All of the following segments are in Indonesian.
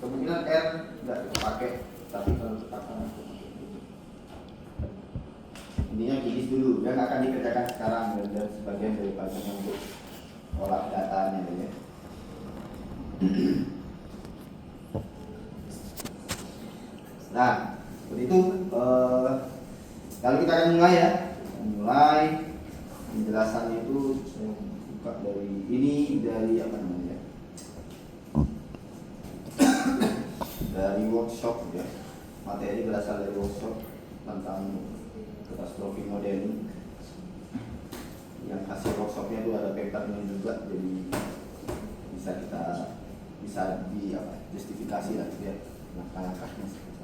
kemungkinan R nggak dipakai, tapi kalau tekanan intinya kinis dulu, dan akan dikerjakan sekarang dan sebagian daripadanya untuk olah datanya ya. Nah, seperti itu. Lalu kita akan mulai ya. Mulai penjelasan itu saya buka dari ini, dari apa namanya? Dari workshop ya. Materi berasal dari workshop tentang katastrofi modeling. Yang hasil workshopnya itu ada papernya juga, jadi bisa di apa, justifikasi lah ya, langkah-langkahnya.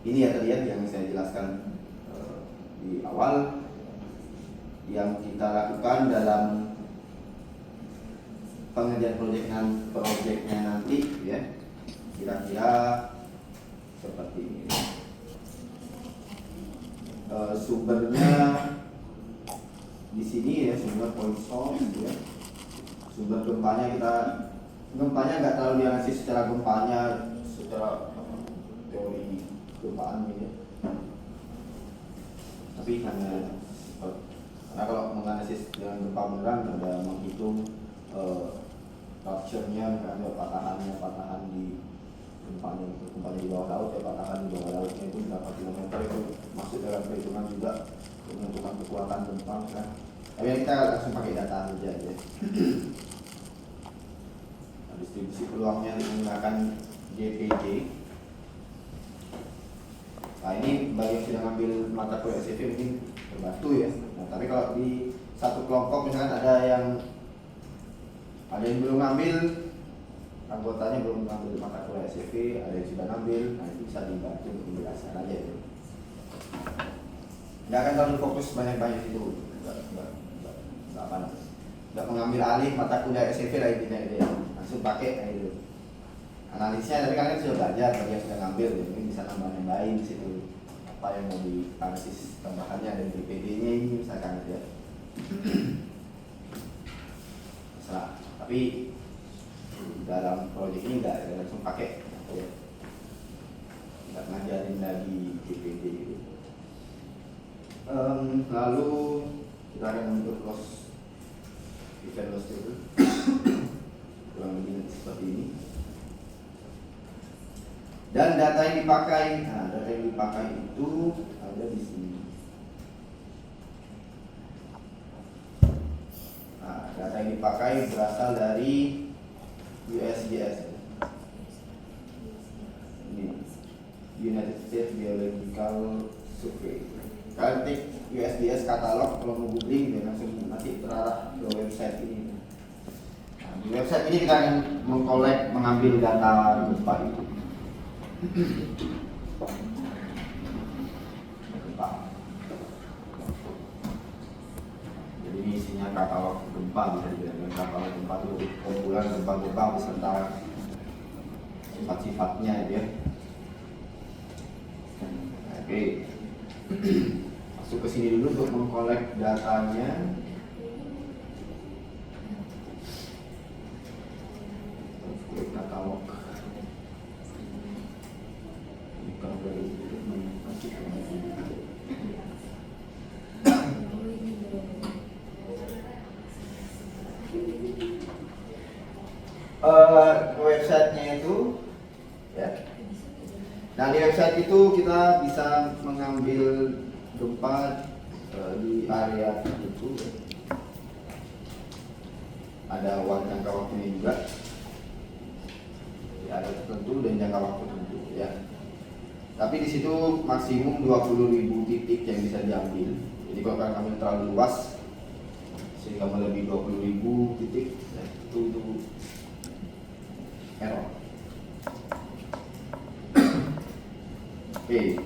Ini ya tadi yang saya jelaskan di awal, yang kita lakukan dalam pengerjaan proyeknya nanti ya, kira-kira seperti ini. Sumbernya di sini ya, sumber point source ya. Sumber gempanya nggak terlalu dianalisis secara gempanya, secara teori gempaan gitu. Tapi karena kalau menganalisis dengan gempa beneran ada menghitung rupture-nya, ada patahan di gempanya di bawah laut ya, patahan di bawah lautnya itu berapa kilometer, itu masuk dalam perhitungan juga untuk menentukan kekuatan gempa kan. Tapi kita langsung pakai data aja ya. Distribusi peluangnya menggunakan JPJ. Nah ini bagi yang sudah ngambil mata kuliah SCV mungkin terbantu ya. Nah tapi kalau di satu kelompok misalkan ada yang belum ngambil, anggotanya belum ngambil mata kuliah SCV, ada yang sudah ngambil, nah itu bisa dibantu untuk penjelasan aja ya. Nggak akan terlalu fokus banyak-banyak itu, nggak mengambil alih mata kuliah SCV lah intinya gitu ya. Langsung pakai gitu. Analisnya tapi kalian sudah belajar, bagi yang sudah ngambil ya, mungkin bisa nambahin di situ apa yang mau dianalisis tambahannya dari DPD-nya ini misalkan ya. Nah, tapi dalam proyek ini nggak langsung pakai ya. Nggak ngajarin lagi DPD gitu. Lalu kita akan untuk event loss table kurang lebih seperti ini. Dan data yang dipakai, itu ada di sini. Nah, data yang dipakai berasal dari USGS. Ini United States Geological Survey. Kalian klik USGS katalog, kalau mau googling ya langsung nanti terarah ke website ini. Nah, di website ini kita akan mengambil data gempa itu. Gempa. Jadi ini isinya katalog gempa, bisa dibilang katalog gempa itu kumpulan gempa-gempa beserta sifat-sifatnya ya. Oke. Masuk ke sini dulu untuk mengkolek datanya. Klik katalog. Websitenya itu ya. Nah di website itu kita bisa mengambil gempa di area tertentu ya. Ada jangka waktunya juga di area tertentu dan jangka waktu tertentu ya. Tapi di situ maksimum 20.000 titik yang bisa diambil. Jadi kalau kalian ambil terlalu luas sehingga melebihi 20.000 titik ya, itu error. Oke,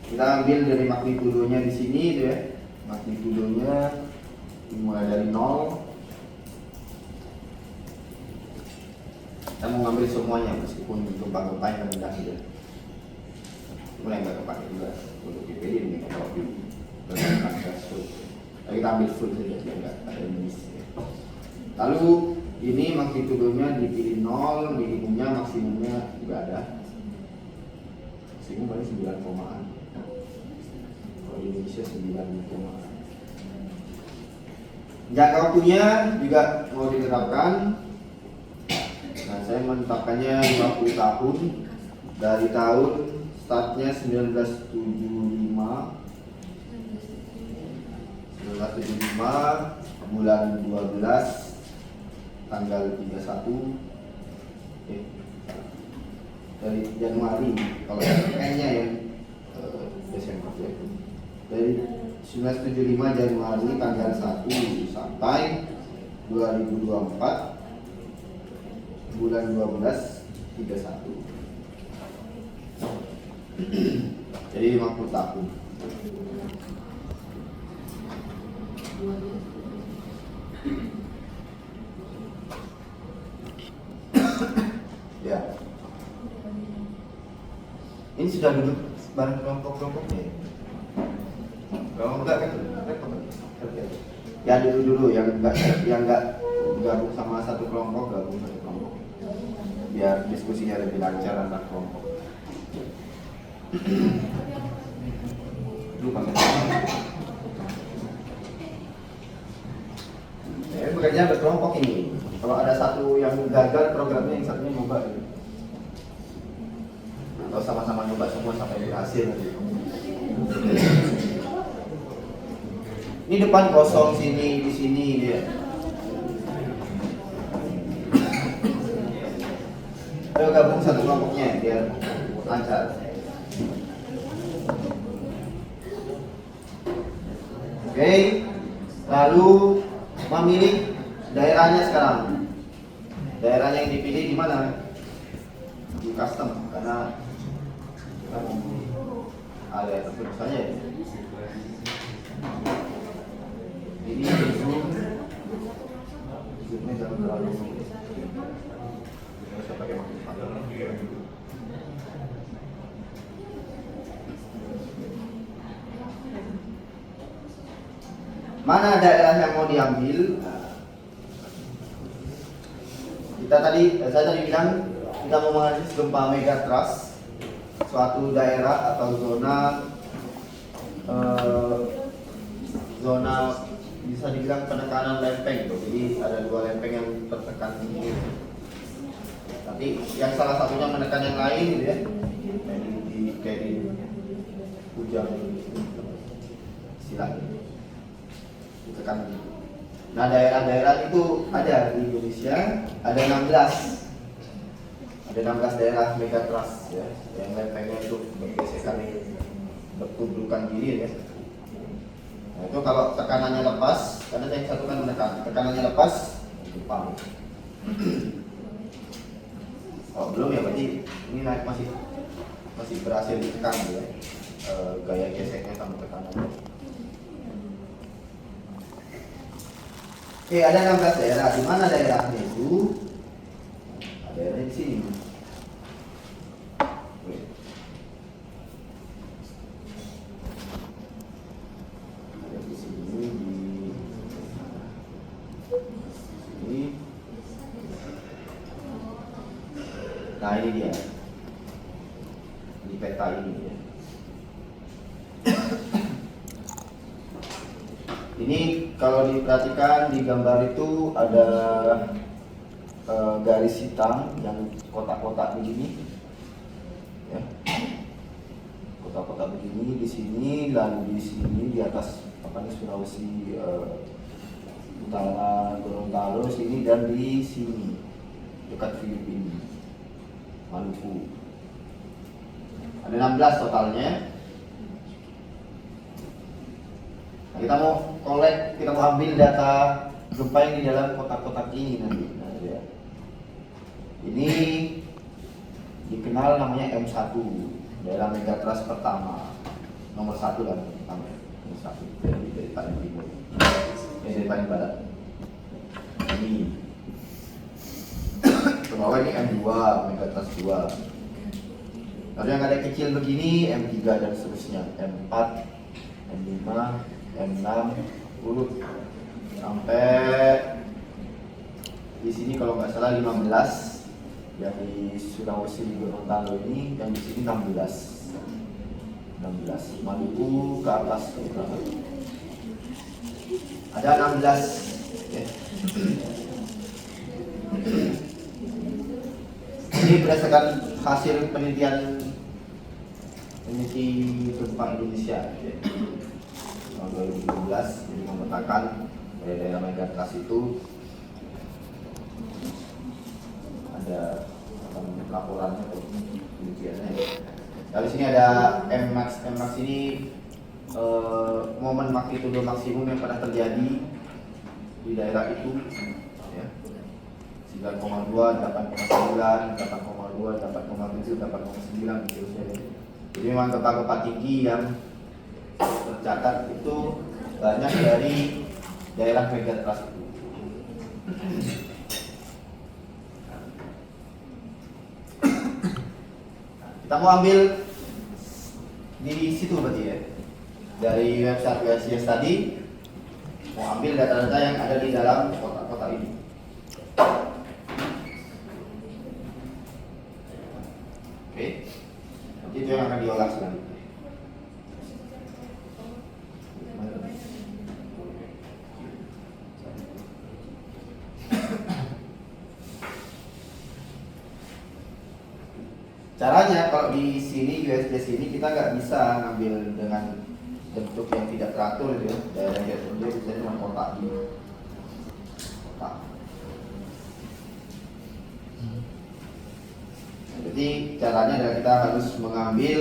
kita ambil dari magnitudonya di sini itu ya. Magnitudonya dimulai dari 0 Saya mau ngambil semuanya meskipun gempa-gempa yang rendah gitu. Cuma yang nggak kepake juga untuk PPD ini kalau di tapi kita ambil full saja biar nggak ada miss. Lalu ini magnitudonya dipilih 0, minimumnya maksimumnya juga ada. Maksimum paling 9 komaan. Kalau di Indonesia 9 komaan. Jangka waktunya juga mau diterapkan. Nah, saya menetapkannya 50 tahun dari tahun startnya 1975 bulan 12 tanggal 31 dari Januari, kalau N-nya ya Desember ya. Dari 1975 Januari tanggal 1 sampai 2024 bulan 12 31. Jadi 50 tahun. Ya. Ini sudah duduk bareng kelompok-kelompoknya. Kalau enggak kan repot. Ya dulu yang enggak gabung sama satu kelompok, gabung satu kelompok. Biar diskusinya lebih lancar antar kelompok. Lupa kan? Bekerja berkelompok ini. Kalau ada satu yang gagal programnya, yang satunya nyoba gitu. Atau sama-sama nyoba semua sampai berhasil nanti. Ini depan kosong, sini, di sini dia. Ayo gabung satu kelompoknya biar lancar. Oke, lalu memilih daerahnya sekarang. Daerahnya yang dipilih di mana? Di custom, karena kita mau area tertentu saja. Ini zoomnya jangan terlalu. Saya pakai magnifier. Mana daerah yang mau diambil? Saya tadi bilang kita mau menganalisis gempa megatrust, suatu daerah atau zona bisa dibilang penekanan lempeng. Jadi ada dua lempeng yang tertekan tinggi. Tapi yang salah satunya menekan yang lain, gitu ya. Kayak di hujan istilahnya. Ditekan. Nah, daerah-daerah itu ada di Indonesia, ada 16. Ada 16 daerah megatrust ya, yang lempengnya itu bergesekan, bertubuhkan diri ya. Nah, itu kalau tekanannya lepas, karena yang satu kan menekan, tekanannya lepas, gempa. Kalau belum ya berarti ini naik masih berhasil ditekan ya, gaya geseknya sama tekanannya. Oke, ada 16 daerah. Di mana daerahnya itu? Daerahnya di sini. Ada di sini, di sini. Nah, ini dia. Di peta ini ya. Ini kalau diperhatikan di gambar itu ada garis hitam yang kotak-kotak begini, ya. Kotak-kotak begini di sini, lalu di sini di atas apa nih Sulawesi Utara, Gorontalo sini, dan di sini dekat Filipina, Maluku. Ada 16 totalnya. Kita mau kita mau ambil data gempa yang di dalam kotak-kotak ini nanti. Nah, ya. Ini dikenal namanya M1, daerah megatrust pertama, nomor 1 lah pertama, nomor 1 dari paling timur, dari paling barat. Ini paling bawah ini M2, megatrust 2. Lalu yang ada kecil begini M3 dan seterusnya, M4, M5, M6, urut sampai di sini kalau nggak salah 15. Yang di Sulawesi Gorontalo ini, yang di sini 16. Maluku ke atas ke belakang. Ada 16. Okay. Ini berdasarkan hasil peneliti gempa Indonesia tahun 2017, jadi memetakan dari daerah megatrust itu ada laporannya atau penelitiannya. Dari sini ada Mmax ini momen magnitudo maksimum yang pernah terjadi di daerah itu, ya. 9,2, 8,9, 8,2, 8,7, 8,9 gitu. Jadi memang gempa-gempa tinggi yang tercatat itu banyak dari daerah megatrust itu. Kita mau ambil di situ berarti ya, dari website USGS tadi, mau ambil data-data yang ada di dalam kotak-kotak ini. Oke, nanti itu yang akan diolah selanjutnya. Caranya kalau di sini USGS ini kita nggak bisa ngambil dengan bentuk yang tidak teratur gitu ya. Daerah yang tertentu bisa cuma kotak ini. Kotak. Jadi caranya adalah kita harus mengambil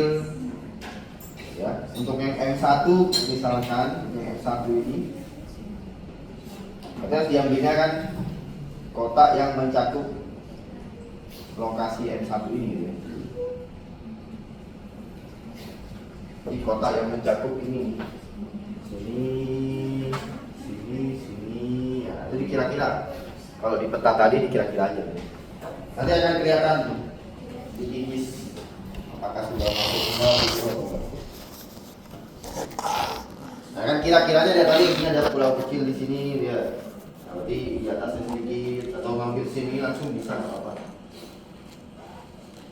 ya, untuk yang M1 misalkan yang M1 ini kita harus diambilnya kan kotak yang mencakup lokasi M1 ini gitu ya. Di kotak yang mencakup ini, sini, ya, jadi kira-kira kalau di peta tadi dikira-kira aja. Nanti akan kelihatan di titis apakah sudah masuk semua gitu. Nah kan kira-kiranya dari tadi ini ada pulau kecil di sini ya, berarti di atasnya sedikit atau ngambil sini langsung bisa nggak apa-apa.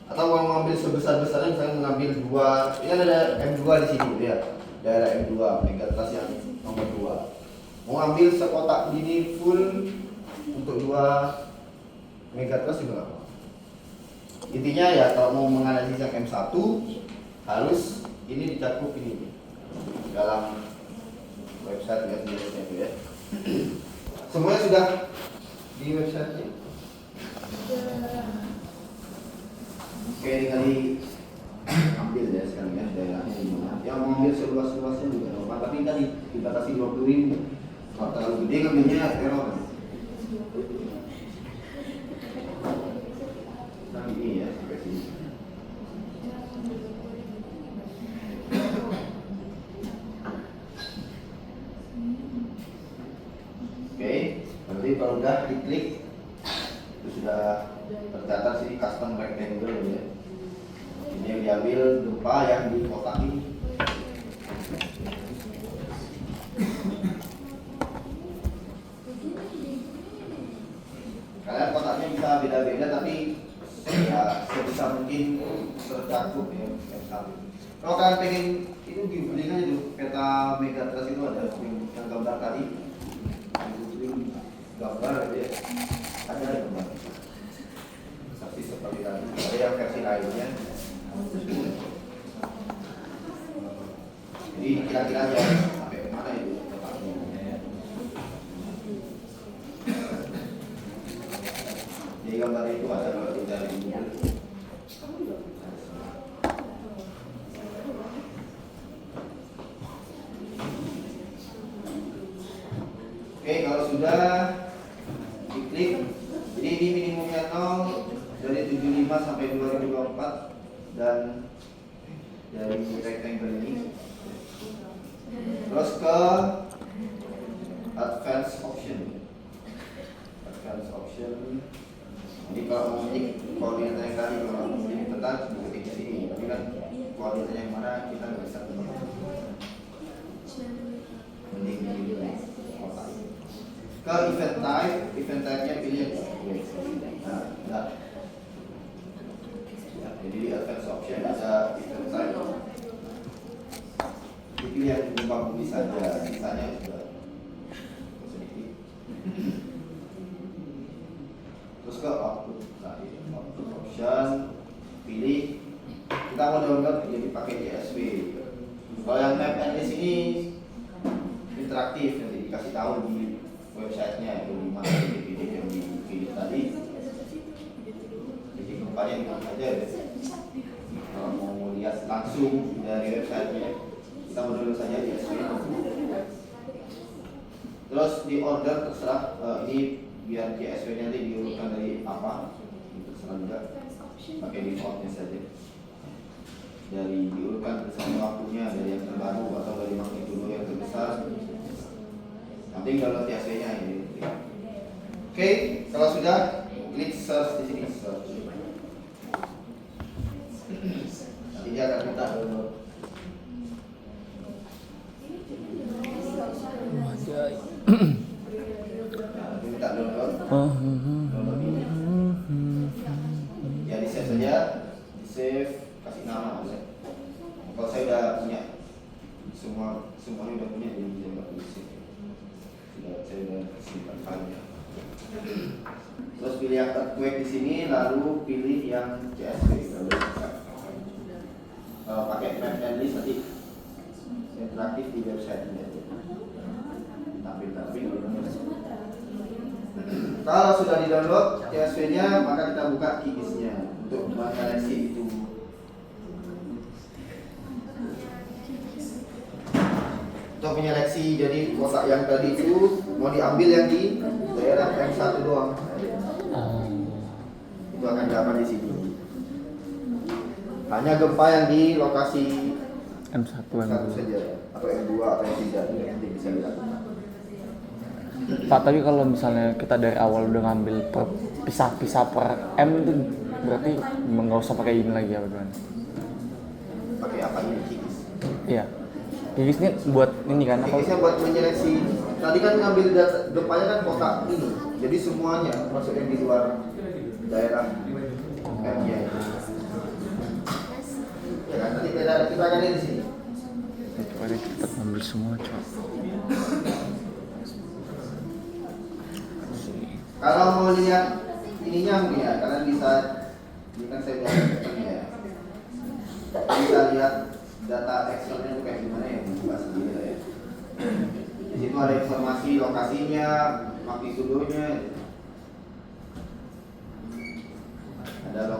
Atau mau mengambil sebesar-besarnya, misalnya mengambil 2, ini ada M2 di sini ya, daerah M2 megatrust yang nomor 2. Mau ambil sekotak ini full untuk 2 megatrust juga apa? Intinya ya kalau mau menganalisis yang M1 harus ini dicakup ini dalam website USGS-nya itu ya. Semuanya sudah di website-nya. Oke, tinggal diambil ya sekarang ya daerahnya di mana. Yang mau ambil seluas-luasnya juga apa, tapi tadi dibatasi 20.000. Kalau terlalu gede ngambilnya error. Nah ini ya sampai sini. Oke, berarti kalau udah diklik itu sudah tercatat sini custom rectangle ya. Ini yang diambil gempa yang di kotak ini. Kalian kotaknya bisa beda-beda tapi ya sebisa mungkin tercakup ya. Kalau kalian pengen itu googling aja tuh peta megatrust itu ada yang gambar tadi. Gambar aja ya. Ada gambar. Seperti tadi, ada yang versi lainnya. Jadi kira-kira aja sampai kemana itu tempatnya. Jadi gambar itu ada kalau tidak di Google. Oke, kalau sudah diklik, jadi ini minimumnya 0 dari 75 sampai 2024 dan dari rectangle ini terus ke advanced option Jadi kalau mau ngetik koordinat yang tadi, kalau ini tentang ngetik di sini, tapi kan koordinatnya yang mana kita nggak bisa temukan. Mending di kotak. Ke event type-nya pilih yang nah, ya, jadi di advanced option ada event type. Pilih yang gempa bumi saja, misalnya sudah sedikit. Terus ke output, output option, pilih kita mau download jadi pakai DSP. Kalau yang map and list ini interaktif, nanti dikasih tahu di websitenya di mana titik yang dipilih tadi. Jadi gempanya di mana saja ya. Kalau mau lihat langsung dari websitenya, kita mau download saja DSP. Terus di order terserah ini biar CSV-nya nanti diurutkan dari apa, terserah juga, pakai defaultnya saja. Dari diurutkan bersama waktunya dari yang terbaru atau dari magnitudo yang terbesar. Nanti kalau CSV-nya ini. Oke, kalau sudah klik search di sini search. Nanti dia akan minta download. Minta download ini. Ya di save saja, di save, kasih nama boleh. Kalau saya udah punya semuanya udah punya, jadi bisa nggak di save. Saya udah simpan filenya. Terus pilih yang earthquake di sini, lalu pilih yang CSV. Lalu pakai map and list nanti interaktif di website ini aja. Tapi kalau sudah di-download CSV-nya, maka kita buka QGIS-nya untuk menyeleksi itu. Untuk menyeleksi, jadi kotak yang tadi itu mau diambil yang di daerah M1 doang. Itu akan dapat di sini. Hanya gempa yang di lokasi M1 saja, atau M2 atau M3 itu nanti bisa dilakukan. Pak, tapi kalau misalnya kita dari awal udah ngambil pisah-pisah per M itu berarti nggak usah pakai ini lagi ya bagaimana? Pakai apa ini QGIS? Iya, QGIS ini buat ini kan? QGIS-nya buat menyeleksi. Tadi kan ngambil data gempanya kan kotak ini, jadi semuanya masuk yang di luar daerah M-nya itu. Ya kan, nanti kita akan lihat di sini. Coba deh kita ngambil semua coba. Kalau mau lihat ininya mungkin ya, karena bisa ini kan saya bilang ya. Bisa lihat data Excel-nya itu kayak gimana ya, buka sendiri lah ya. Di situ ada informasi lokasinya, magnitudonya. Ada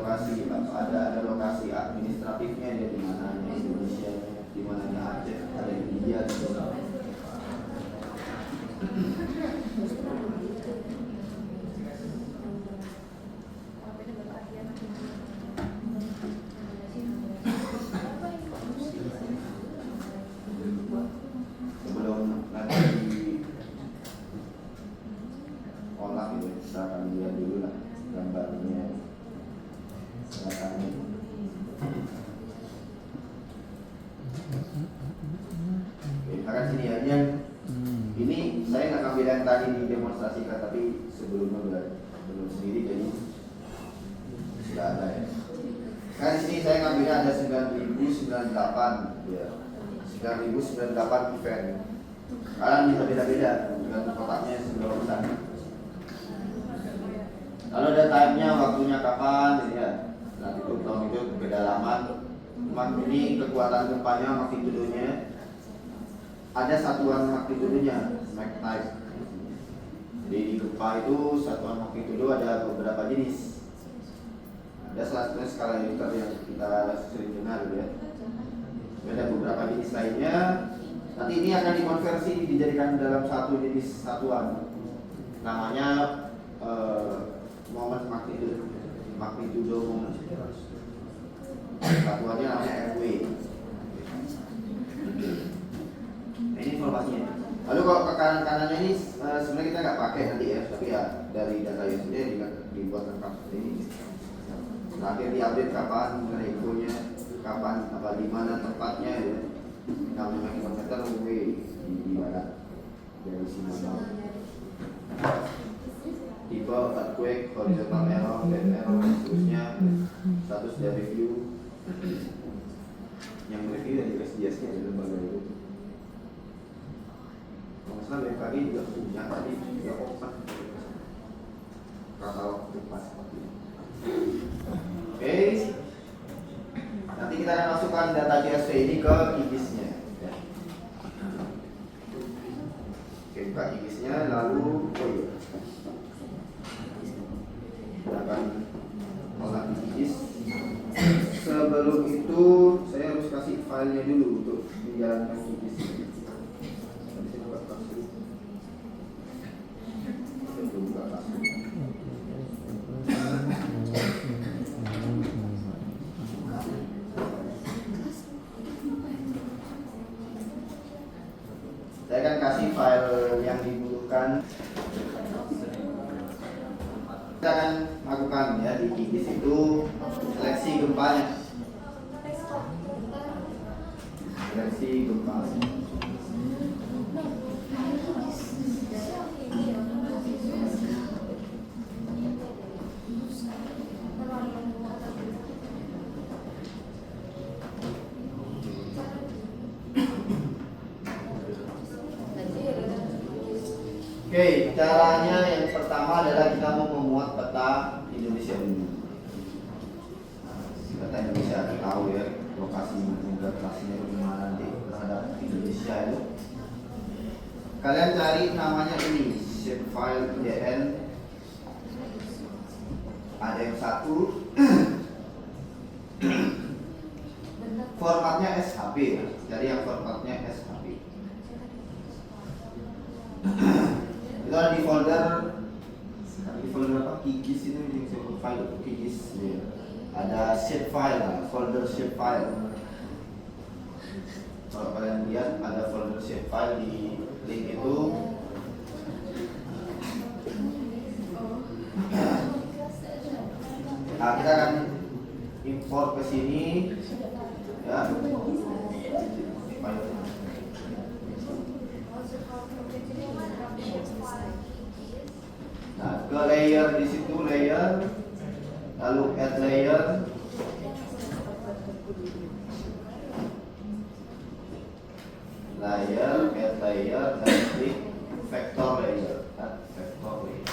lokasi administratifnya dia di mana, Indonesia, di mananya Aceh, ada India di sana. Sebelum nanti olah itu kita akan lihat dulu lah gambarnya. Akan sini ya, yang ini saya nggak ngambil yang tadi didemonstrasikan, tapi sebelumnya belum sendiri, jadi sudah ada ya. Kan di sini saya ngambilnya ada 9.098 ya, 9.098 event. Kalian bisa beda-beda dengan kotaknya sebelah sana. Lalu ada time-nya, waktunya kapan, gitu ya. Nah itu tahun itu kedalaman, ini kekuatan gempanya, magnitudonya. Ada satuan magnitudonya, magnitude. Jadi di gempa itu satuan magnitudo ada beberapa jenis. Ada salah satunya skala Richter yang kita sering dengar ya. Ada beberapa jenis lainnya. Nanti ini akan dikonversi dijadikan dalam satu jenis satuan. Namanya moment magnitudo moment. Satuannya namanya FW. Nah, ini informasinya. Lalu kalau ke kanan-kanannya ini sebenarnya kita nggak pakai nanti ya, tapi ya dari data yang sudah dibuat lengkap seperti ini. Terakhir diupdate kapan rekonya, kapan apa di mana tempatnya ya. 65 km away di barat dari Sinabang. Tipe earthquake, horizontal error, dead error dan seterusnya. Status dan review. Yang review dari USGS-nya dari lembaga itu. Kalau salah BMKG juga punya tadi juga open katalog pas seperti ini. Oke, nanti kita akan masukkan data CSV ini ke IGIS-nya ya. Oke, buka IGIS-nya lalu kita akan olah di IGIS. Sebelum itu saya harus kasih filenya dulu untuk menjalankan IGIS. Saya akan kasih file yang dibutuhkan. Kita akan lakukan ya di IGIS itu seleksi gempanya. Seleksi gempa. Oke, caranya yang pertama adalah kita mau membuat peta Indonesia dulu. Peta Indonesia kita tahu ya lokasi lokasinya bagaimana nanti terhadap Indonesia itu. Kalian cari namanya ini shapefile IDN ADM1. Formatnya SHP ya. Cari yang formatnya SHP. Itu ada di folder apa? QGIS itu yang saya file itu QGIS ya. Ada shapefile, folder shapefile. Kalau kalian lihat ada folder shapefile di link itu. Nah, kita akan import ke sini ya. Nah, ke layer di situ layer, lalu add layer, add layer, dan klik vector layer, add vector layer.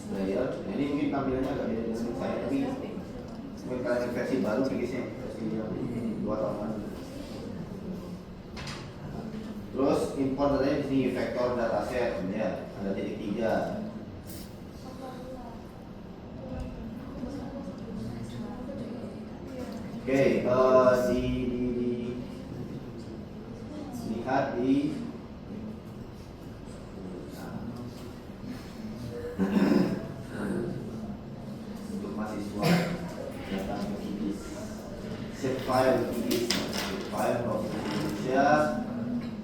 Layer, ini mungkin tampilannya agak beda dengan saya, tapi mungkin kalian versi baru bikinnya versi yang 2 tahun lalu. Terus import datanya di sini vector dataset ya, ada titik 3. Oke, lihat di untuk mahasiswa datang ke IGIS, shapefile IGIS, shapefile Provinsi Indonesia.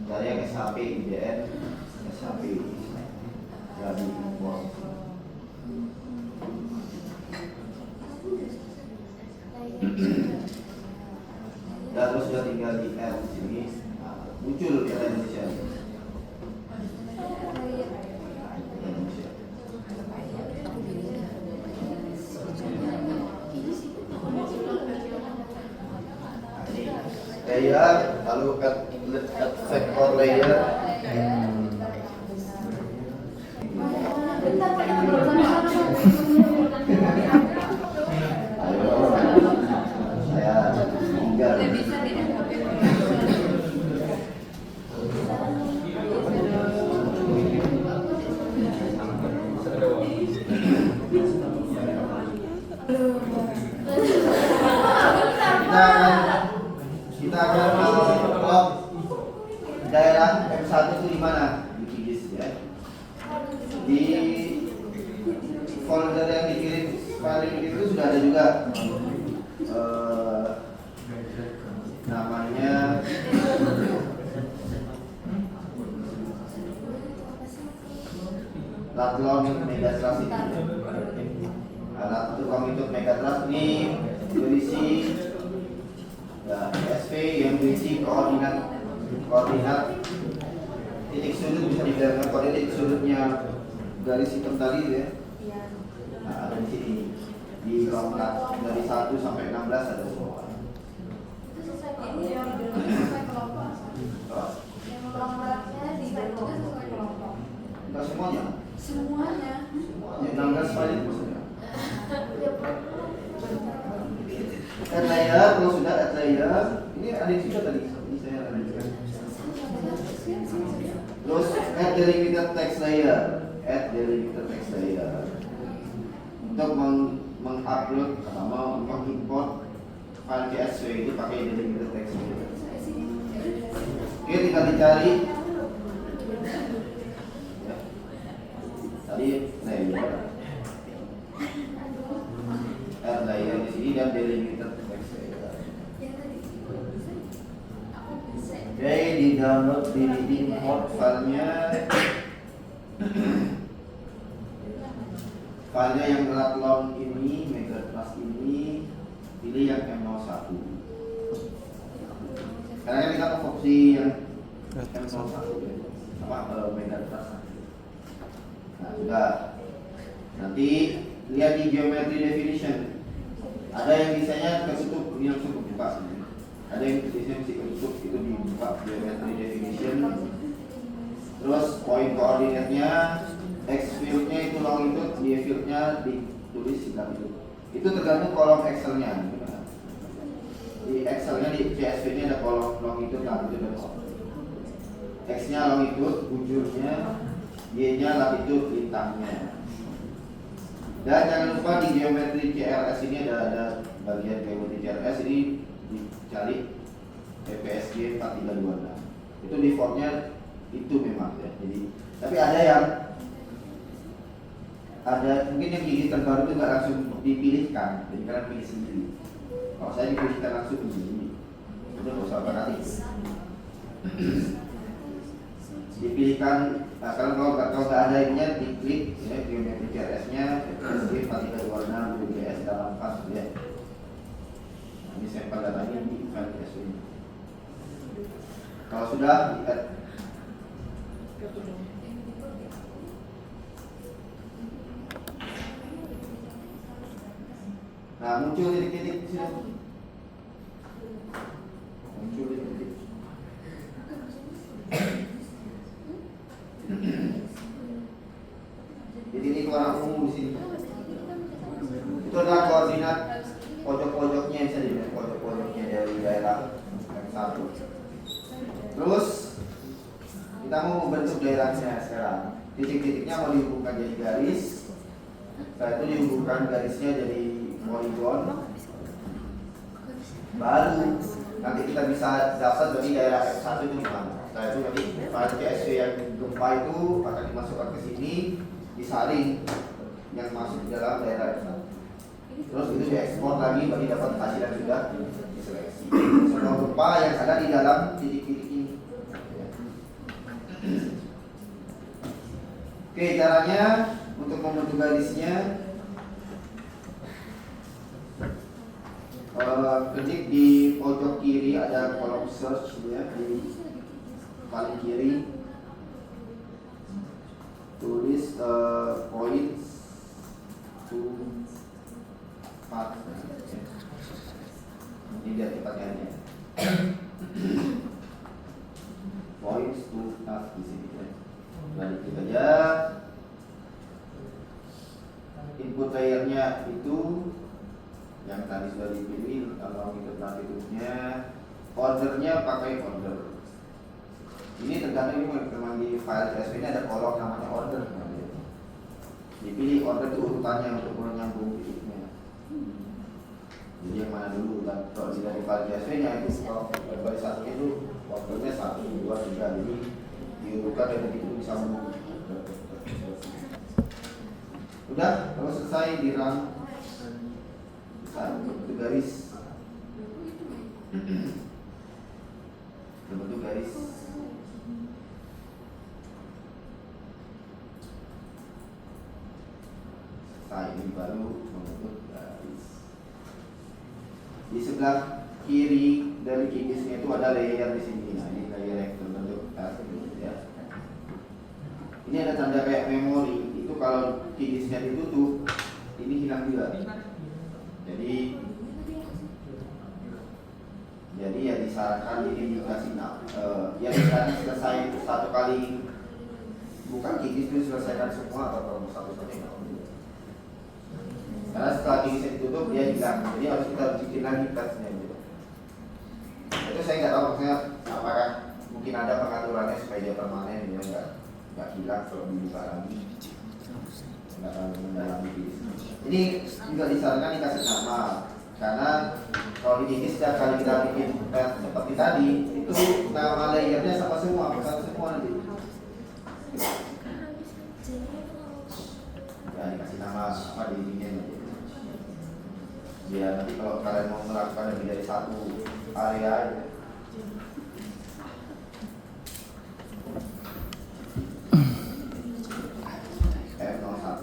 Dari yang SHP IDN SHP jadi import. Dan terus sudah tinggal di add di sini muncul data Indonesia. Layer lalu add vector layer. Saya tinggal. Kita akan plot daerah M1 itu di mana? Di IGIS ya. Di folder yang dikirim paling itu sudah ada juga namanya Latlon Megatrust ini. Nah, longitude Megatrust ini berisi ya, SV yang berisi koordinat titik sudut, bisa dibilang koordinat titik sudutnya garis hitam tadi ya. Nah, ada di sini di kelompok dari 1 sampai 16 ada semua. Ini yang sesuai kelompok. Yang kelompoknya dibentuknya sesuai kelompok. Enggak semuanya. Semuanya. Semuanya 16 paling maksudnya. Add layer, kalau sudah add layer, ini ada juga tadi. Ini saya lanjutkan. Terus add delimited text layer, add delimited text layer. Untuk mengupload atau mengimport file CSV itu pakai delimited text layer. Oke, tinggal dicari ya. Tadi layer, add layer di sini dan delimited text layer. Oke, di download, di import filenya. Filenya yang latlon ini, Megatrust ini, pilih yang M01. Karena kan kita fokus yang M01 ya. Apa Megatrust. Nah, sudah. Nanti lihat di geometry definition. Ada yang desainnya ketutup, ini langsung buka sini. Ada yang desainnya masih ketutup, itu dibuka geometry definition. Terus point koordinatnya, X fieldnya itu longitude, Y fieldnya ditulis sebelah itu. Itu tergantung kolom Excel-nya. Di Excel-nya di CSV-nya ada kolom longitude, latitude, dan X-nya longitude, bujurnya, Y-nya latitude, lintangnya. Dan jangan lupa di geometri CRS ini ada bagian geometri CRS ini dicari PPSG 4326. Itu defaultnya itu memang ya. Jadi tapi ada mungkin yang gigi terbaru itu nggak langsung dipilihkan, jadi kalian pilih sendiri. Kalau saya dipilihkan langsung di sini, udah nggak usah berarti. Dipilihkan, nah, kalau nggak ada ininya diklik ya geometri CRS-nya, PPSG 4326 UGS dalam pas ya. Nah, ini sampel datanya di file CSV ini. Kalau sudah di-add. Nah, muncul titik-titik di sini. Muncul titik-titik. Jadi ini warna ungu di sini. Itu adalah koordinat pojok-pojoknya yang bisa dilihat, pojok-pojoknya dari daerah M1. Terus kita mau membentuk daerahnya sekarang. Titik-titiknya mau dihubungkan jadi garis. Setelah itu dihubungkan garisnya jadi poligon. Baru nanti kita bisa dapat dari daerah F1 itu gimana. Setelah itu nanti file CSV yang gempa itu akan dimasukkan ke sini, disaring yang masuk di dalam daerah F1. Terus itu diekspor lagi bagi dapat hasil yang sudah diseleksi. Semua gempa yang ada di dalam titik-titik ini. Oke, caranya untuk membentuk garisnya, ketik di pojok kiri ada kolom search ya, di paling kiri tulis points to path. Ini dia tempatnya. Points to path di sini ya. Lanjut aja. Input layernya itu yang tadi sudah dipilih, kalau itu latitude-nya, ordernya pakai order. Ini tergantung ini memang di file CSV ini ada kolom namanya order. Dipilih order itu urutannya untuk menyambung titiknya. Jadi yang mana dulu kan? Kalau di file CSV-nya itu kalau baris satu itu ordernya 1, 2, 3, jadi diurutkan dan itu bisa menyambung. Udah, kalau selesai di run bentuk garis, bentuk garis. selesai, ini baru membentuk garis. Di sebelah kiri dari kikisnya itu ada layer di sini. Nah, ini layer yang berbentuk S ya. Ini ada tanda kayak memori. Itu kalau kikisnya ditutup, ini hilang juga. Jadi ya disarankan ini dikasih ya misalnya selesai satu kali buka kikis itu selesaikan semua atau kalau satu-satunya. Karena setelah kikisnya ditutup dia hilang, jadi harus kita bikin lagi tesnya gitu. Itu saya nggak tahu maksudnya apakah mungkin ada pengaturannya supaya dia permanen, dia nggak hilang kalau dibuka lagi. Nggak terlalu mendalami kikis. Ini juga disarankan dikasih nama, karena kalau di kikis setiap kali kita bikin tes seperti tadi itu nama layernya sama semua, sama semua nanti. Ya dikasih nama apa di ininya nanti. Biar nanti kalau kalian mau melakukan lebih dari satu area aja. F01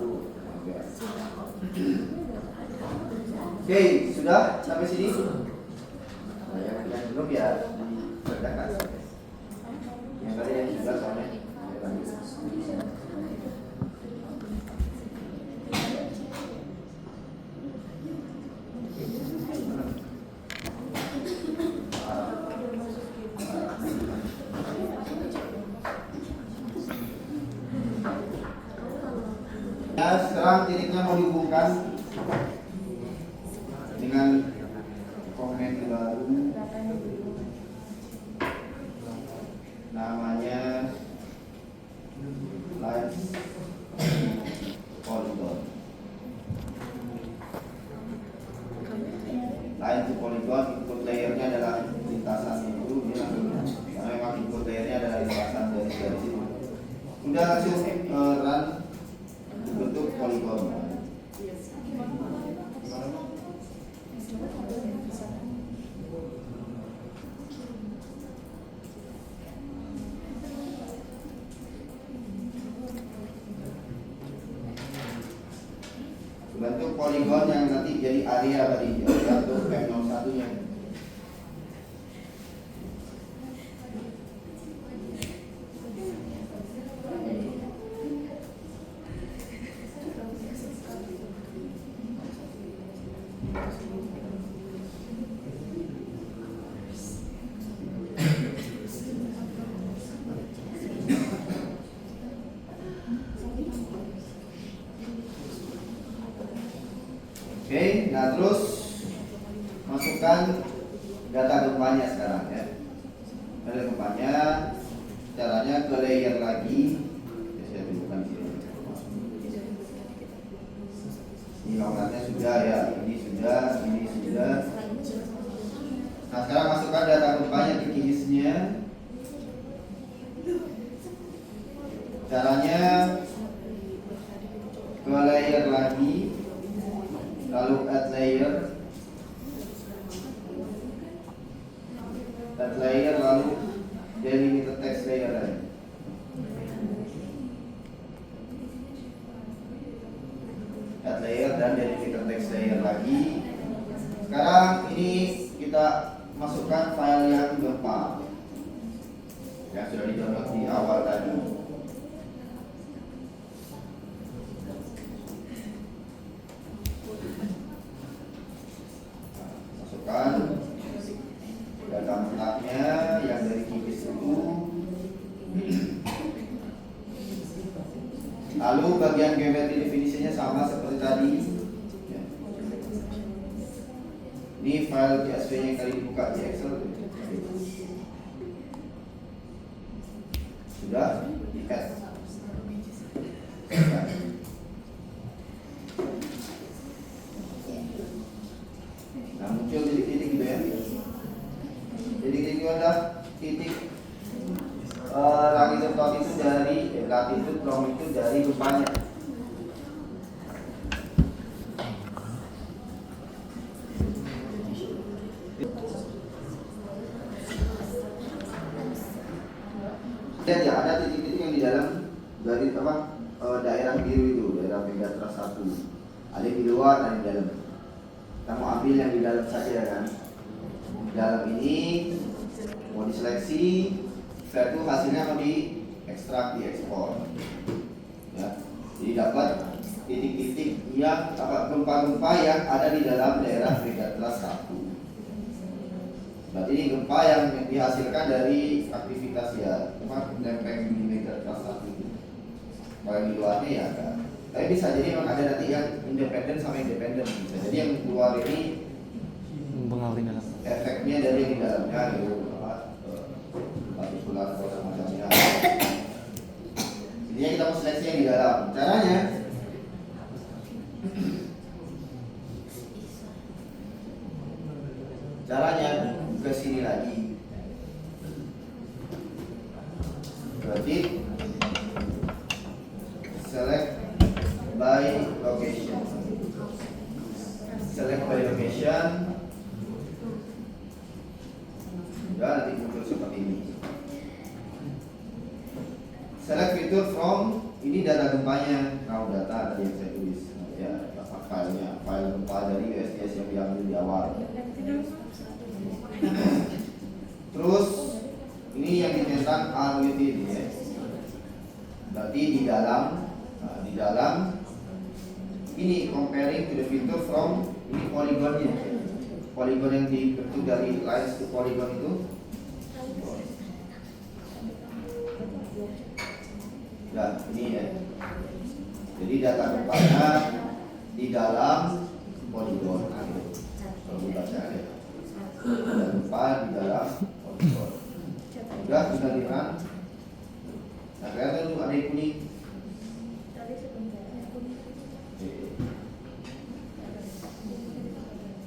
Oke, sudah sampai sini? Nah, yang belum ya dikerjakan. Yang tadi yang sudah soalnya. Ya, sekarang titiknya mau dihubungkan dengan komen baru namanya line polygon. Line to polygon input layernya adalah lintasan itu dia langsung karena memang input layernya adalah lintasan dari itu. Udah langsung run bentuk poligon. Bentuk poligon yang nanti jadi area tadi untuk F01 nya. Oke, nah terus masukkan data gempanya sekarang ya. Data gempanya, caranya ke layer lagi. Ya, saya tunjukkan di sini. Ini nomornya sudah ya, ini sudah, ini sudah. Nah sekarang masukkan data gempanya ke kikisnya. Caranya ke layer lagi. Lalu add layer lalu delimiter text layer lagi. Add layer dan delimiter text layer lagi. Sekarang ini kita masukkan file yang gempa yang sudah di download di awal tadi. Data mentahnya yang dari kikis itu, lalu bagian geometri definisinya sama seperti tadi. Ini file CSV yang tadi dibuka di Excel. Sudah di add. Nah muncul titik-titik gitu ya. Titik-titik itu adalah titik latitude longitude dari latitude longitude dari gempanya. Lihat ya, ada titik-titik yang di dalam dari daerah biru itu, daerah Megatras 1. Ada yang di luar dan di dalam. Kita mau ambil yang di dalam saja kan. Di dalam ini mau diseleksi, setelah itu hasilnya mau diekstrak, diekspor. Ya. Jadi dapat titik-titik yang gempa-gempa yang ada di dalam daerah megatrust 1. Berarti ini gempa yang dihasilkan dari aktivitas ya, cuma lempeng di megatrust 1 itu. Kalau yang di luarnya ya enggak. Tapi bisa jadi memang ada nanti yang independen sama independen. Bisa jadi yang luar ini mempengaruhi dalam. efeknya dari yang di dalamnya gitu, partikulat atau semacamnya. Intinya kita mau seleksi yang di dalam. Caranya ke sini lagi. Berarti select by location. Select by location. Ya, nanti muncul seperti ini. Select fitur from, ini data gempanya, raw data tadi yang saya tulis. Ya, filenya, file gempa dari USGS yang diambil di awal. Terus ini yang dicetak unwitted ya. Berarti di dalam, ini comparing to the filter from, ini poligonnya. Poligon yang dibentuk dari lines to polygon itu. Ya, ini ya. Jadi data gempanya di dalam poligon. Kalau baca ya. Data gempa di dalam poligon. Sudah tinggal di-run. Nah, kelihatan tuh ada yang kuning.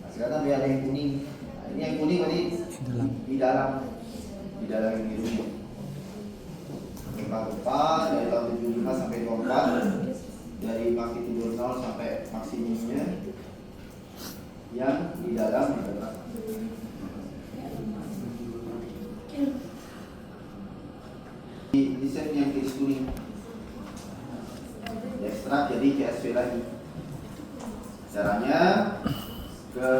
Nah, sekarang dia ada yang kuning. Nah, ini yang kuning tadi di dalam yang biru. Gempa dari tahun 75 sampai 24, dari magnitudo 0 sampai maksimumnya yang di dalam adalah di set yang garis kuning, diekstrak jadi CSV lagi. Caranya ke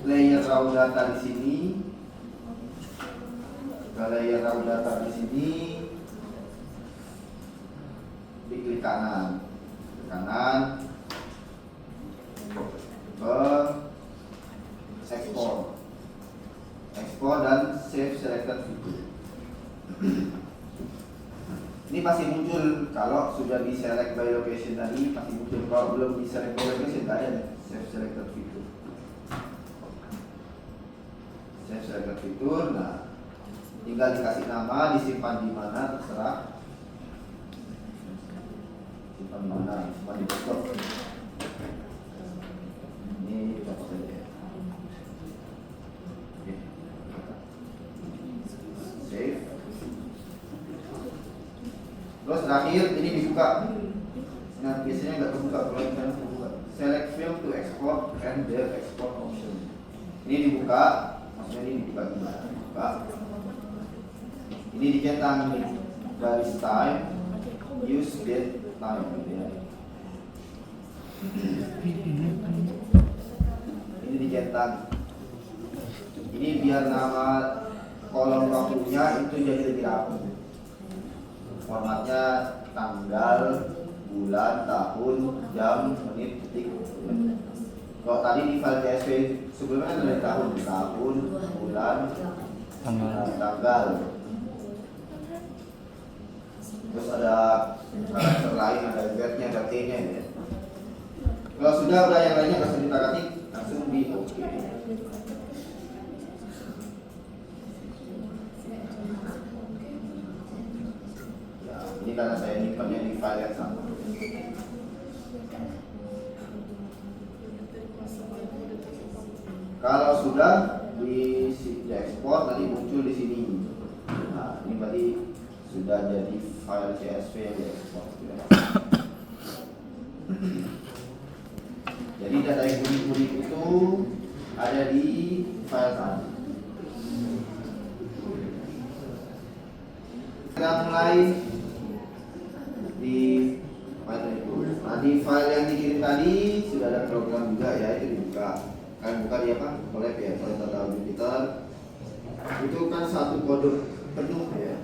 layer raw data di sini, diklik kanan, ke ekspor dan save selected fitur. Ini pasti muncul kalau sudah di select by location tadi, pasti muncul. Kalau belum di select by location tidak ada save selected fitur. Save selected fitur, nah tinggal dikasih nama, disimpan di mana terserah. Simpan di mana? Simpan di desktop. Ini contoh saja. Oke. Save. Terus terakhir ini dibuka. Nah biasanya nggak terbuka, kalau misalnya terbuka. Select film to export and the export option. Ini dibuka, maksudnya ini dibuka gimana? Dibuka. Ini dicetak ini garis time, use date time gitu ya. Ini dicetak. Ini biar nama kolom waktunya itu jadi lebih rapi. Formatnya tanggal, bulan, tahun, jam, menit, detik. Kalau tadi di file CSV sebelumnya ada dari tahun, bulan, tanggal. Terus ada karakter lain, ada Z-nya, ada T-nya ya. Kalau sudah ada yang lainnya nggak usah ditakatik, langsung di OK. Ya, ini karena saya nyimpannya di file yang sama. Kalau sudah di ekspor tadi muncul di sini. Nah, ini berarti sudah jadi file CSV yang diekspor. Jadi data yang kuning-kuning itu ada di file tadi. Kita mulai di file itu. Nah, di file yang dikirim tadi sudah ada program juga ya, itu dibuka. Kan buka dia apa? Collab ya, kalau kita tahu Jupyter itu kan satu kode penuh ya.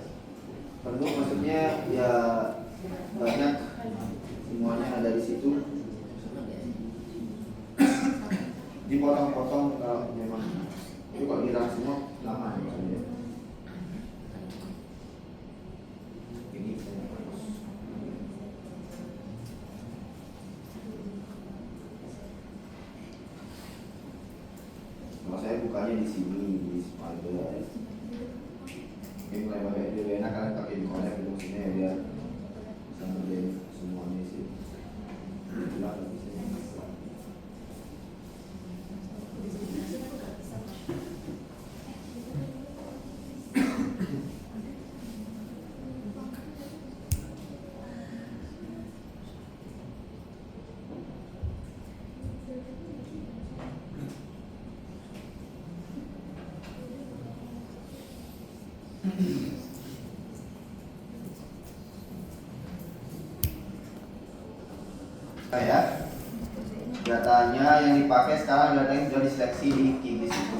Penuh maksudnya ya banyak, semuanya ada di situ. Dipotong-potong kalau memang itu kalau dirang semua lama ya. Ini saya hapus. Kalau saya bukanya di sini di Spider. Ini mulai pakai dia enak kan pakai di Collab di sini ya biar bisa ngerjain semuanya sih. Itulah bisa. Ya, datanya yang dipakai sekarang data yang sudah diseleksi di QGIS itu.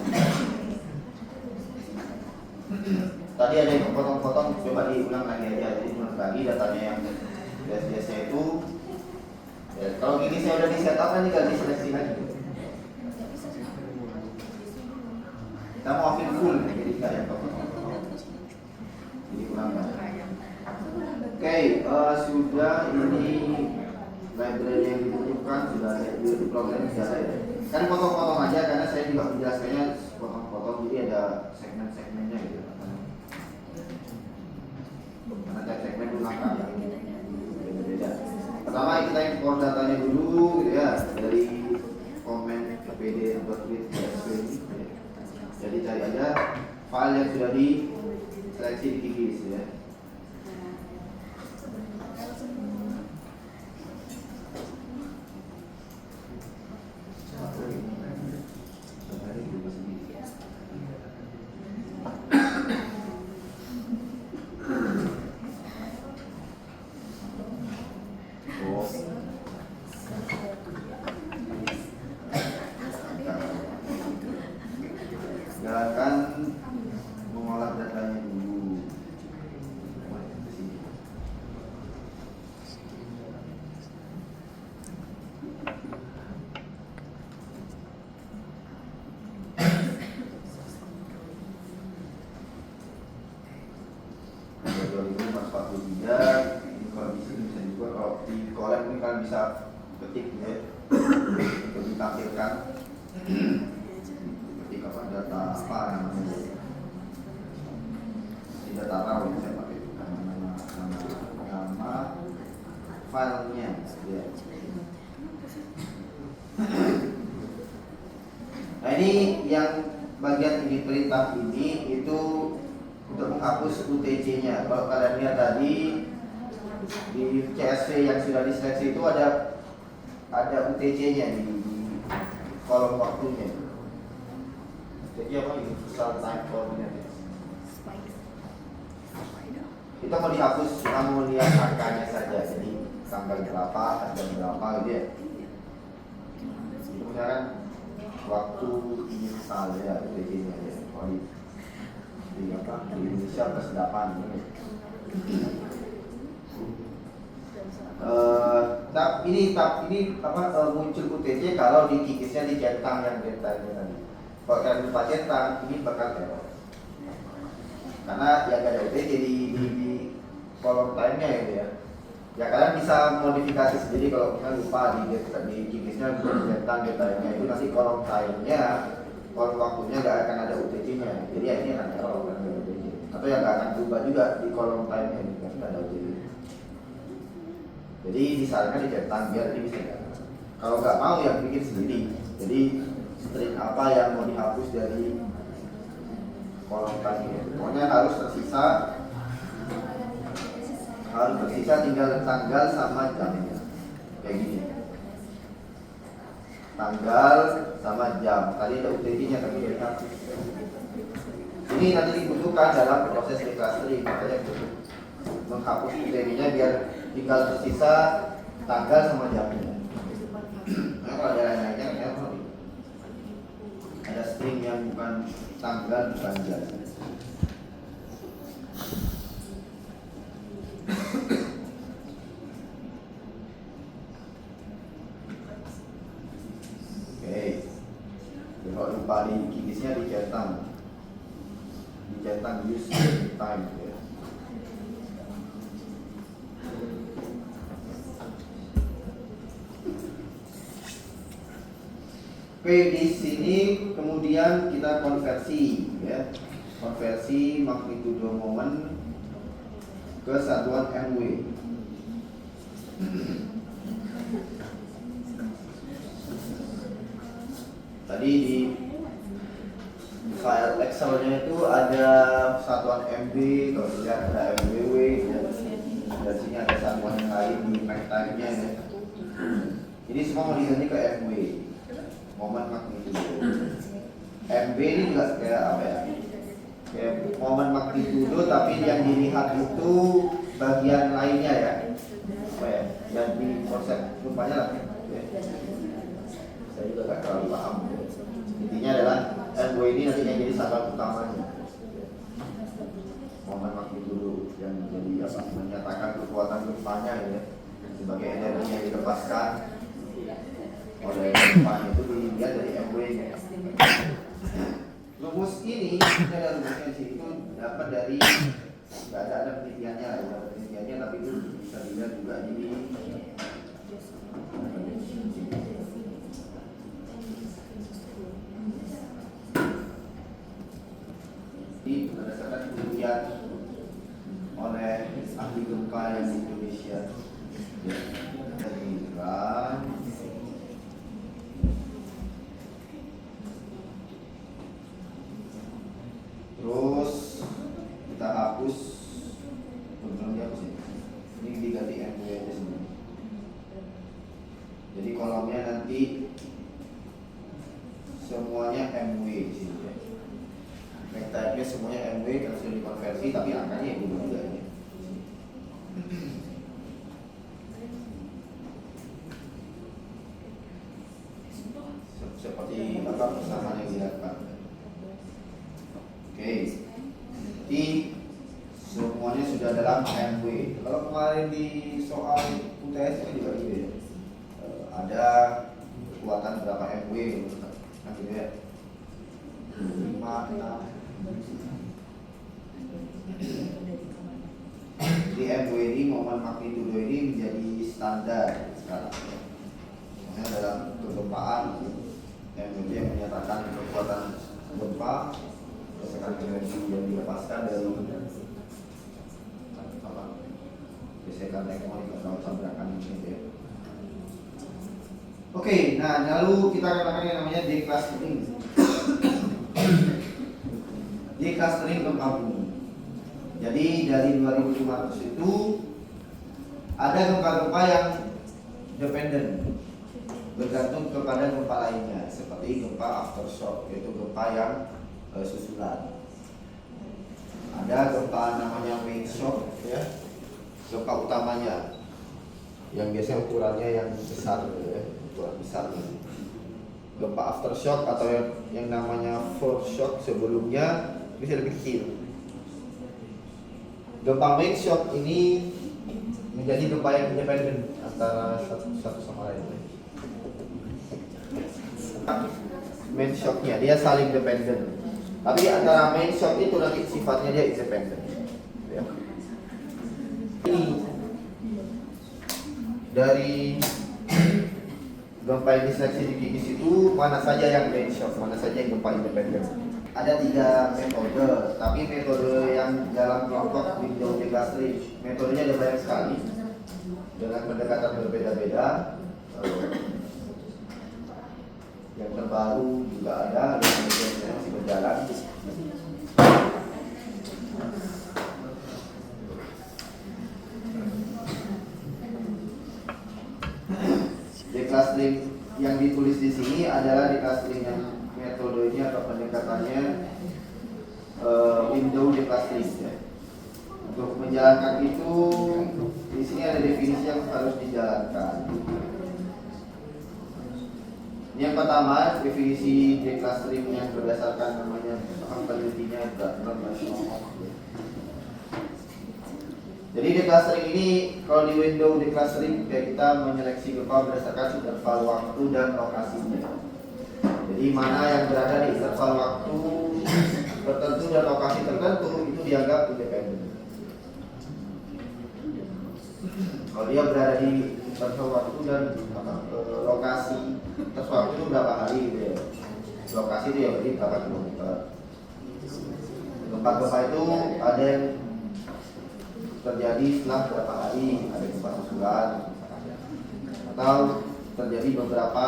Tadi ada yang potong-potong, coba diulang lagi aja. Jadi ulang lagi datanya yang biasa-biasa itu. Ya, kalau QGIS saya udah di setup kan tinggal diseleksi lagi. Kita mau fill full, jadi tidak ada potong-potong. Jadi ulang lagi. Oke, sudah ini. Library yang dibutuhkan sudah ada di program sudah ada. Kan potong-potong aja karena saya juga menjelaskannya potong-potong, jadi ada segmen-segmennya gitu. Karena tiap segmen gunakan yang beda-beda. Pertama kita import datanya dulu gitu ya, dari komen ke PD atau tweet ini. Jadi cari aja file yang sudah diseleksi di QGIS ya. Silakan mengolah datanya dulu. Ini kalau di sini bisa juga, kalau di Collab ini kan bisa ketik ya untuk ditampilkan. Apa data apa namanya, di data raw yang saya pakai itu nama filenya ya. Nah ini yang bagian ini perintah ini itu untuk menghapus UTC-nya. Kalau kalian lihat tadi di CSV yang sudah diseleksi itu ada UTC-nya di kolom waktunya. Jadi apa universal time coordinate itu mau dihapus, kita mau lihat angkanya saja, jadi tanggal berapa, jam berapa gitu ya. Misalkan waktu ini misalnya UTC-nya ya, di Indonesia plus 8 gitu. Ini muncul UTC kalau di QGIS-nya dicentang yang detailnya tadi. Kalau kalian lupa centang, ini bakal error. Karena yang ada UTC di kolom time-nya gitu ya. Ya kalian bisa modifikasi sendiri kalau misalnya lupa di QGIS-nya bisa dicentang detailnya. Itu nanti kolom time-nya, kolom waktunya nggak akan ada UTC-nya. Jadi ya ini akan error kan ada UTC. Atau yang nggak akan berubah juga di kolom time-nya jika ada UTC. Jadi disarankan dicentang biar ini bisa jalan. Kalau nggak mau ya bikin sendiri. Jadi string apa yang mau dihapus dari kolom tadi. Pokoknya harus tersisa tinggal tanggal sama jamnya. Kayak gini. Tanggal sama jam. Tadi ada UTC-nya tapi udah dihapus. Ini nanti dibutuhkan dalam proses reclustering, makanya menghapus UTC-nya biar tinggal tersisa tanggal sama jamnya. Nah, kalau ada lain-lainnya kenapa? Ada string yang bukan tanggal, bukan jam. Oke, kalau lupa di kikisnya dicentang use time ya. Oke, di sini kemudian kita konversi ya. Konversi magnitudo momen ke satuan MW. Tadi di file Excel-nya itu ada satuan MB, kalau dilihat ada MBW, dan sini ada satuan yang lain di time-nya ya. Jadi semua mau diganti ke MW, momen magnitudo. MB ini juga kayak apa ya? Kayak momen magnitudo, tapi yang dilihat itu bagian lainnya ya. Apa ya? Yang di konsep rupanya lah. Ya. Saya juga nggak terlalu paham. Intinya adalah MW ini nantinya jadi satuan utamanya. Momen magnitudo yang menjadi apa? Menyatakan kekuatan gempanya ya. Sebagai energi yang dilepaskan oleh gempanya itu dilihat dari MW-nya. Rumus ini ada rumusnya sih, itu dapat dari nggak ada penelitiannya lah, ada penelitiannya tapi itu bisa dilihat juga di berdasarkan penelitian oleh ahli gempa yang di Indonesia dari Iran. Terus kita hapus belum dihapus ya. Ini diganti MW aja semua. Jadi kolomnya nanti semuanya MW di sini ya. Type-nya semuanya MW karena sudah dikonversi, tapi angkanya itu juga ini. Seperti apa persamaan yang dilakukan. Oke, jadi semuanya sudah dalam MW. Kalau kemarin di soal UTS kan juga gitu ya. Ada kekuatan berapa MW, kan gitu ya. 5, 6. Di MW ini momen magnitudo ini menjadi standar sekarang. Maksudnya dalam kegempaan MW yang menyatakan kekuatan gempa berdasarkan energi yang dilepaskan dari apa? Gesekan tektonik atau tabrakan gitu ya. Oke, nah lalu kita katakan yang namanya declustering. Declustering gempa bumi. Jadi dari 2500 itu ada gempa-gempa yang dependen, bergantung kepada gempa lainnya, seperti gempa aftershock, yaitu gempa yang susulan. Ada gempa namanya main shock ya, gempa utamanya yang biasanya ukurannya yang besar ya, ukuran besar. Gempa aftershock atau yang namanya foreshock sebelumnya bisa lebih kecil. Gempa main shock ini menjadi gempa yang independen antara satu sama lain. Main shocknya dia saling dependen. Tapi antara main shock itu nanti sifatnya dia independen. Ya. Ini dari gempa yang diseleksi di kikis itu mana saja yang main shock, mana saja yang gempa independen. Ada 3 metode, tapi metode yang dalam kelompok window declustering metodenya ada banyak sekali dengan pendekatan berbeda-beda. Yang terbaru juga ada yang masih berjalan. Declustering yang ditulis di sini adalah declustering yang metodenya atau pendekatannya window declustering ya. Untuk menjalankan itu Di sini ada definisi yang harus dijalankan. Yang pertama, definisi declustering yang berdasarkan namanya penelitinya Gardner dan Snow. Jadi declustering ini, kalau di window declustering kita menyeleksi gempa berdasarkan interval waktu dan lokasinya. Jadi mana yang berada di interval waktu tertentu dan lokasi tertentu itu dianggap independen. Kalau dia berada di interval waktu dan lokasi interval waktu itu berapa hari gitu ya. Lokasi itu ya berarti berapa kilometer. Gempa-gempa itu ada yang terjadi setelah berapa hari, ada gempa susulan, atau terjadi beberapa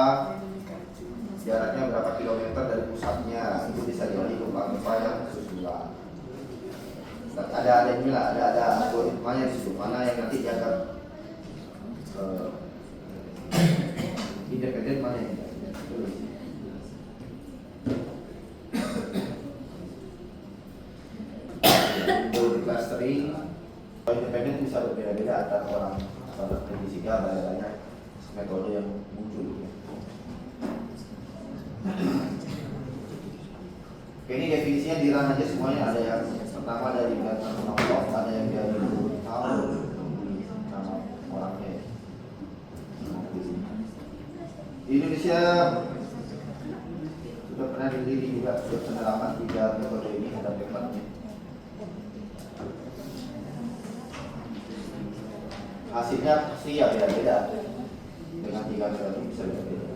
jaraknya berapa kilometer dari pusatnya, itu bisa jadi gempa-gempa yang susulan. Ada ini lah, ada algoritmanya di situ, mana yang nanti dianggap independen, mana yang tidak. Untuk clustering independen bisa berbeda-beda antara orang pada fisika, banyak metode yang muncul. Oke, ini definisinya di run aja semuanya. Ada yang pertama dari Gardner Knopfler, ada yang dari tahu nama orangnya. Di Indonesia sudah pernah diteliti juga penerapan 3 metode ini, ada papernya. Hasilnya pasti ya beda-beda. Dengan 3 metode ini bisa beda-beda.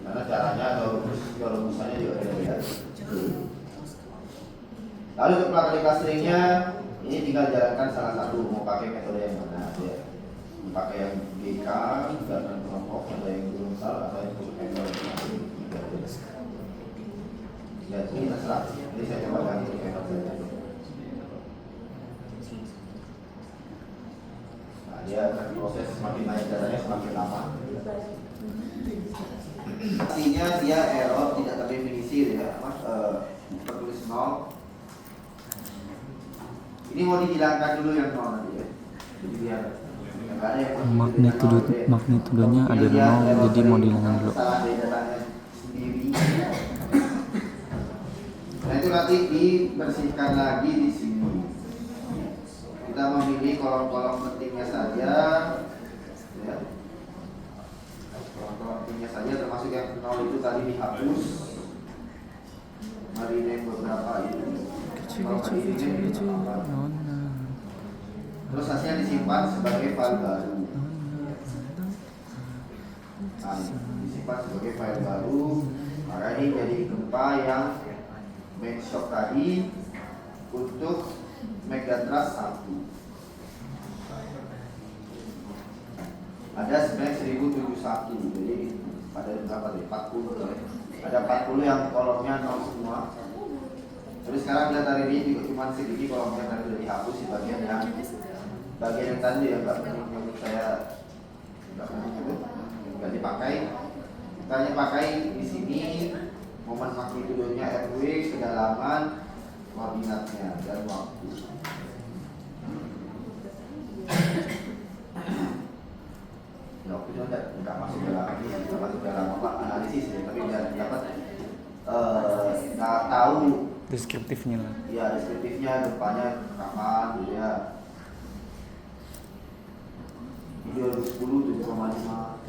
Karena caranya atau rumusannya juga beda-beda. Lalu untuk pelakon clusteringnya ini tinggal jalankan salah satu, mau pakai metode yang mana ya. Pakai yang GK, Gardner Knopfler, ada yang Grunthal, atau yang Hammer. Ya ini terserah. Jadi saya coba ganti ke Hammer saja. Nah, dia akan proses semakin naik datanya semakin lama. Artinya dia error tidak terdefinisi ya, tertulis 0. Ini mau dihilangkan dulu yang 0 nanti ya. Jadi biar magnitudenya ada 0, jadi mau dihilangkan dulu. Nah itu nanti dibersihkan lagi di sini. Kita memilih kolom-kolom pentingnya saja, ya. Kolom-kolom pentingnya saja, termasuk yang 0 itu tadi dihapus. Mari name beberapa ini. Terus hasilnya disimpan sebagai file baru. Nah, disimpan sebagai file baru. Maka ini jadi gempa yang main shock tadi untuk megatrust 1. Ada sebenarnya 1071. Jadi ada berapa tadi? 40. Ada 40 yang kolomnya 0 semua. Terus sekarang lihat hari ini juga cuma segini kolomnya tadi sudah dihapus di bagian yang tadi yang nggak penting, menurut saya nggak penting itu nggak dipakai. Kita hanya pakai di sini momen magnitudenya RW, kedalaman, koordinatnya dan waktu. Ya waktu itu nggak masuk dalam apa analisis ya, tapi biar dapat nggak tahu Deskriptifnya lah. ya, deskriptifnya depannya kapan gitu ya. 2010 7,5.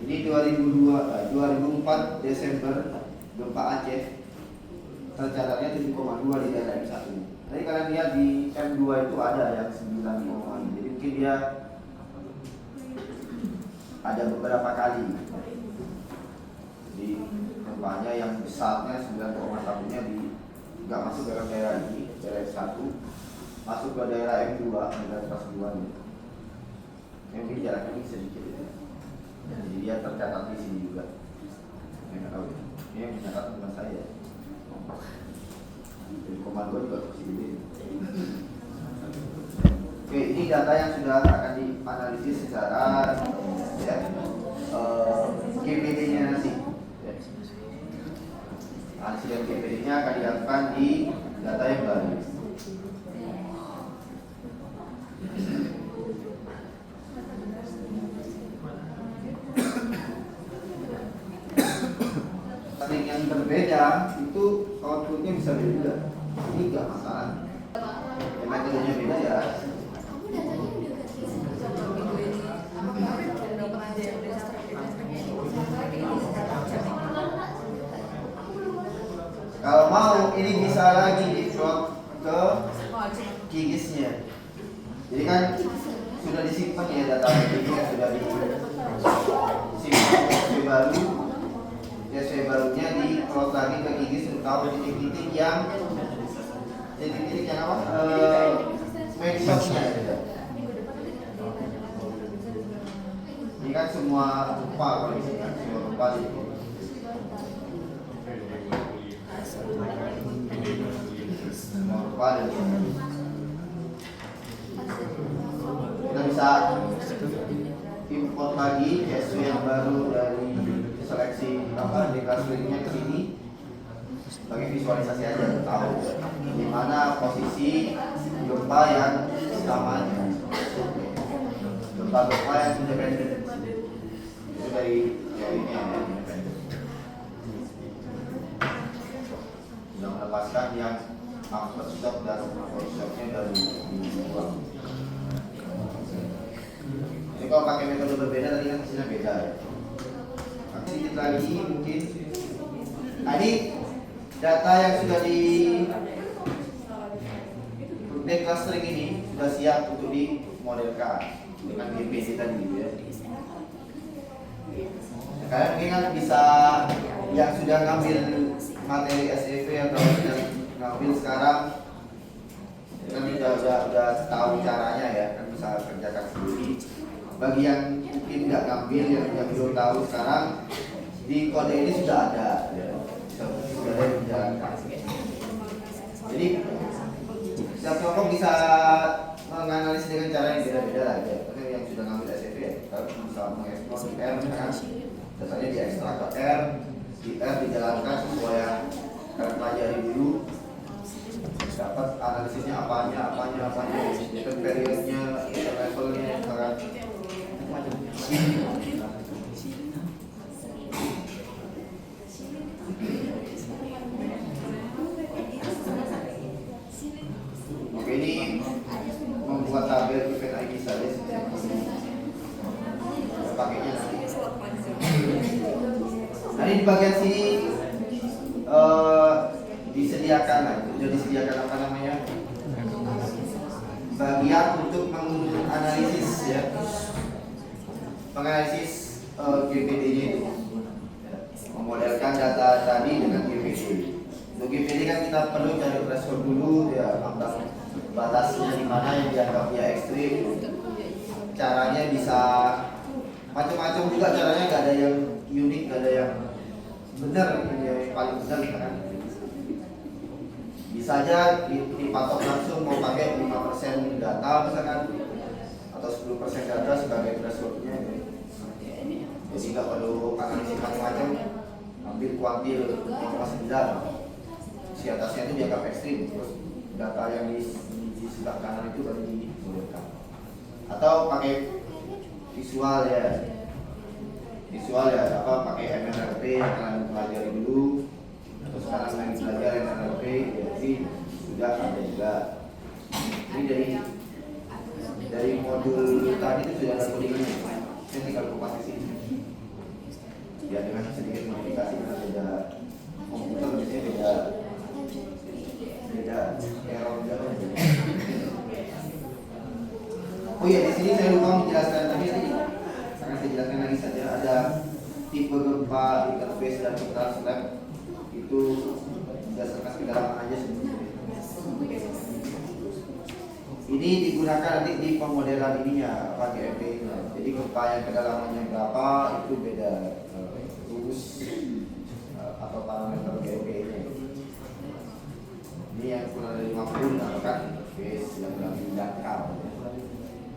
Ini 2004 Desember gempa Aceh, tercatatnya 7,2 di daerah M1. Tadi kalian lihat di M2 itu ada yang 9,5. Jadi mungkin dia ada beberapa kali. Jadi gempanya yang besarnya 9,1-nya nggak masuk dalam daerah ini, daerah M1. Masuk ke daerah M2, daerah kelas 2 nih. Mungkin jaraknya ini sedikit ya. Jadi dia tercatat di sini juga. Saya nggak tahu ya. Ini yang mencatat bukan saya. Jadi komando juga masih gede. Oke, ini data yang sudah akan dianalisis secara ya, GPD-nya nanti. Analisis GPD-nya akan dilakukan di data yang baru. berbeda itu outputnya bisa beda. Ini nggak masalah. Ya, metodenya beda ya. Kalau mau ini bisa lagi diplot ke kigisnya. Jadi kan sudah disimpan ya data kigisnya sudah disimpan CSV baru. CSV barunya diplot lagi ke kigis untuk tahu titik-titik yang apa? Main shotnya ya. Ini kan semua rupa kalau ini kan semua rupa itu. Semua rupa dan kita bisa import lagi CSV yang baru dari seleksi apa deklarasinya ke sini sebagai visualisasi aja tahu di mana posisi gempa yang utamanya, gempa yang independen itu dari ini ya independen. Sudah melepaskan yang comfort shock dan comfort shocknya dari dibuang. Jadi kalau pakai metode berbeda tadi kan hasilnya beda ya. Sedikit lagi mungkin. Nah ini data yang sudah di declustering ini sudah siap untuk dimodelkan dengan GPD tadi gitu ya. Kalian mungkin kan bisa yang sudah ngambil materi SEV atau yang ngambil sekarang kan udah tahu caranya ya, kan bisa kerjakan sendiri. Bagi yang mungkin nggak ngambil yang belum tahu sekarang di kode ini sudah ada ya. Sudah ada yang dijalankan. Jadi setiap kelompok bisa menganalisis dengan cara yang beda-beda lah ya. Karena yang sudah ngambil SEV ya, kalau bisa mengekspor di R kan datanya diekstrak ke R, di R dijalankan sesuai yang kalian pelajari dulu, dapat analisisnya apanya, itu periodnya, levelnya, kan. Oke, ini membuat tabel event ID saja pakainya nanti. Nah, ini di bagian sini disediakan lah, sudah disediakan apa namanya bagian untuk menganalisis ya, menganalisis GPD-nya itu, memodelkan data tadi dengan GPD. Untuk GPD kan kita perlu cari threshold dulu ya, ambang batasnya di mana yang dianggap dia ekstrim. Caranya bisa macam-macam juga caranya, nggak ada yang unik, nggak ada yang benar, yang paling benar kan. Bisa aja dipatok langsung mau pakai 5% data misalkan atau 10% data sebagai thresholdnya. Jadi nggak perlu analisis macam-macam, ambil kuantil 5,9. Si atasnya itu dianggap ekstrim, terus data yang di sebelah kanan itu baru dibolehkan. Atau pakai visual ya, apa pakai MNRP yang kalian pelajari dulu, terus sekarang lagi belajar MNRP, jadi sudah ada juga. Ini dari modul tadi itu sudah ada codingannya, saya tinggal kopas di sini. Ya dengan sedikit modifikasi karena beda komputer biasanya beda error juga. Oh iya, di sini saya lupa menjelaskan tadi, karena saya jelaskan lagi saja. Ada tipe gempa, interface dan translate itu berdasarkan kedalaman aja sebenarnya. Ini digunakan nanti di pemodelan ininya pakai GMP-nya. Jadi gempa yang kedalamannya berapa itu beda rumus atau parameter GMP-nya. Ini yang kurang dari 50 dinamakan interface, yang lebih dangkal.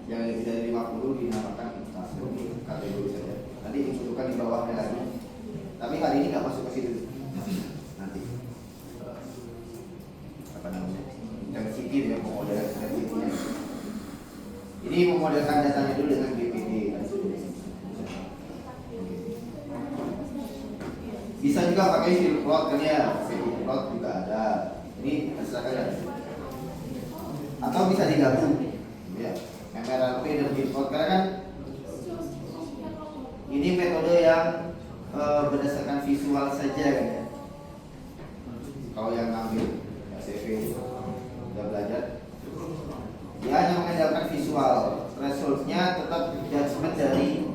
Yang lebih dari 50 dinamakan interface, kategori saja. Nanti dibutuhkan di bawahnya lagi. Tapi kali ini nggak masuk ke situ. Nanti apa namanya? Intensity dengan pemodelan intensity-nya. Ini memodelkan datanya dulu dengan GPD. Bisa juga pakai fill plot kan ya, fill plot juga ada. Ini terserah kalian. Atau bisa digabung, ya. MRLP dan fill plot karena kan ini metode yang berdasarkan visual saja kan ya. Kalau yang ngambil CV udah belajar, dia hanya mengandalkan visual, resultnya tetap judgement dari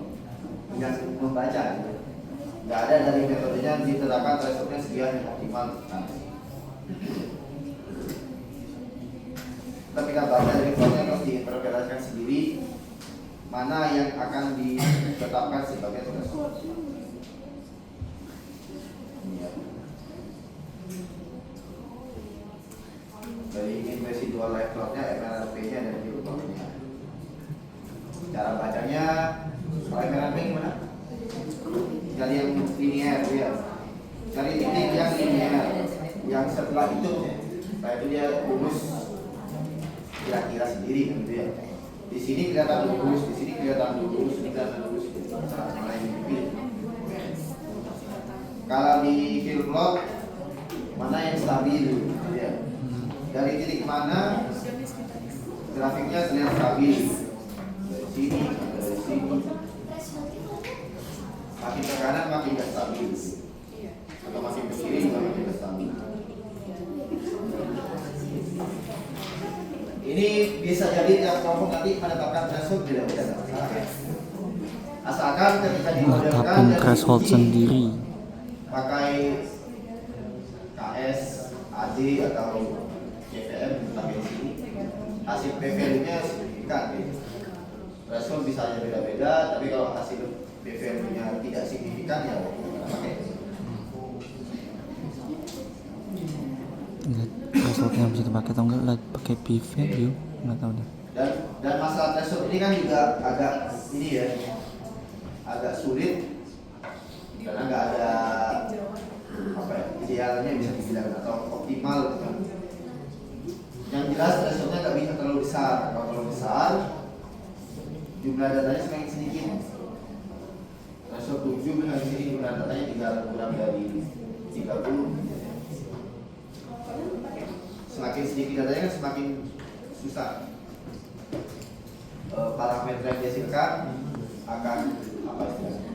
yang membaca. Nggak ada dari metodenya diterapkan resultnya sekian yang optimal. Nah, ketika baca dari plotnya harus diinterpretasikan sendiri mana yang akan ditetapkan sebagai result. Ya. Dari residual life plotnya, MLP-nya dan field plotnya. Cara bacanya, kalau MLP gimana? Cari yang linear ya. Cari titik yang linear. Yang setelah itu dia lurus kira-kira sendiri kan gitu ya. Di sini kelihatan lurus, di sini kelihatan lurus, ini kelihatan lurus. Mana yang dipilih? Kalau di field plot mana yang stabil gitu ya. Dari titik mana grafiknya terlihat stabil. Dari sini, dari sini. Makin ke kanan makin gak stabil. Atau makin ke kiri juga makin gak stabil. Ini bisa jadi tiap kelompok nanti menetapkan threshold beda-beda, tidak masalah. Asalkan ketika dimodelkan menetapkan threshold sendiri. pakai KS, AD atau CVM pakai di sini, hasil P-value-nya signifikan. Threshold bisa aja beda-beda, tapi kalau hasil P-value-nya tidak signifikan ya kita pakai. Resultnya bisa dipakai atau enggak lah pakai p-value, nggak tahu deh. Dan masalah threshold ini kan juga agak ini ya, agak sulit karena nggak ada apa ya, idealnya bisa dibilang atau optimal kan. Yang jelas thresholdnya nggak bisa terlalu besar. Kalau terlalu besar jumlah datanya semakin sedikit. Threshold 7 dengan sini jumlah datanya tinggal kurang dari 30. Semakin sedikit datanya kan semakin susah. Parameter yang dihasilkan akan apa istilahnya?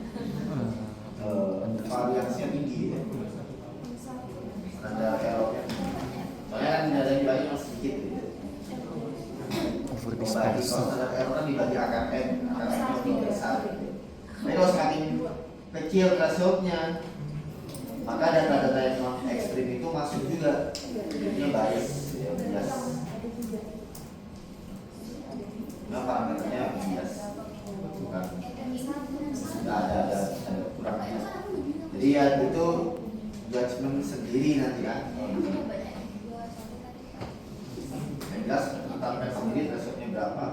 Variasinya tinggi ya. Ada errornya. Soalnya kan data yang dibagi masih sedikit gitu. Over Dibagi dispersi. kalau ada error kan dibagi akar M lebih besar. Tapi kalau semakin kecil thresholdnya, maka data-data yang non ekstrim itu masuk juga. Ini bias, ya bias. Nah parameternya bias, bukan ada kurangnya. Jadi ya itu judgement sendiri nanti kan. Yang jelas tetapkan sendiri thresholdnya berapa.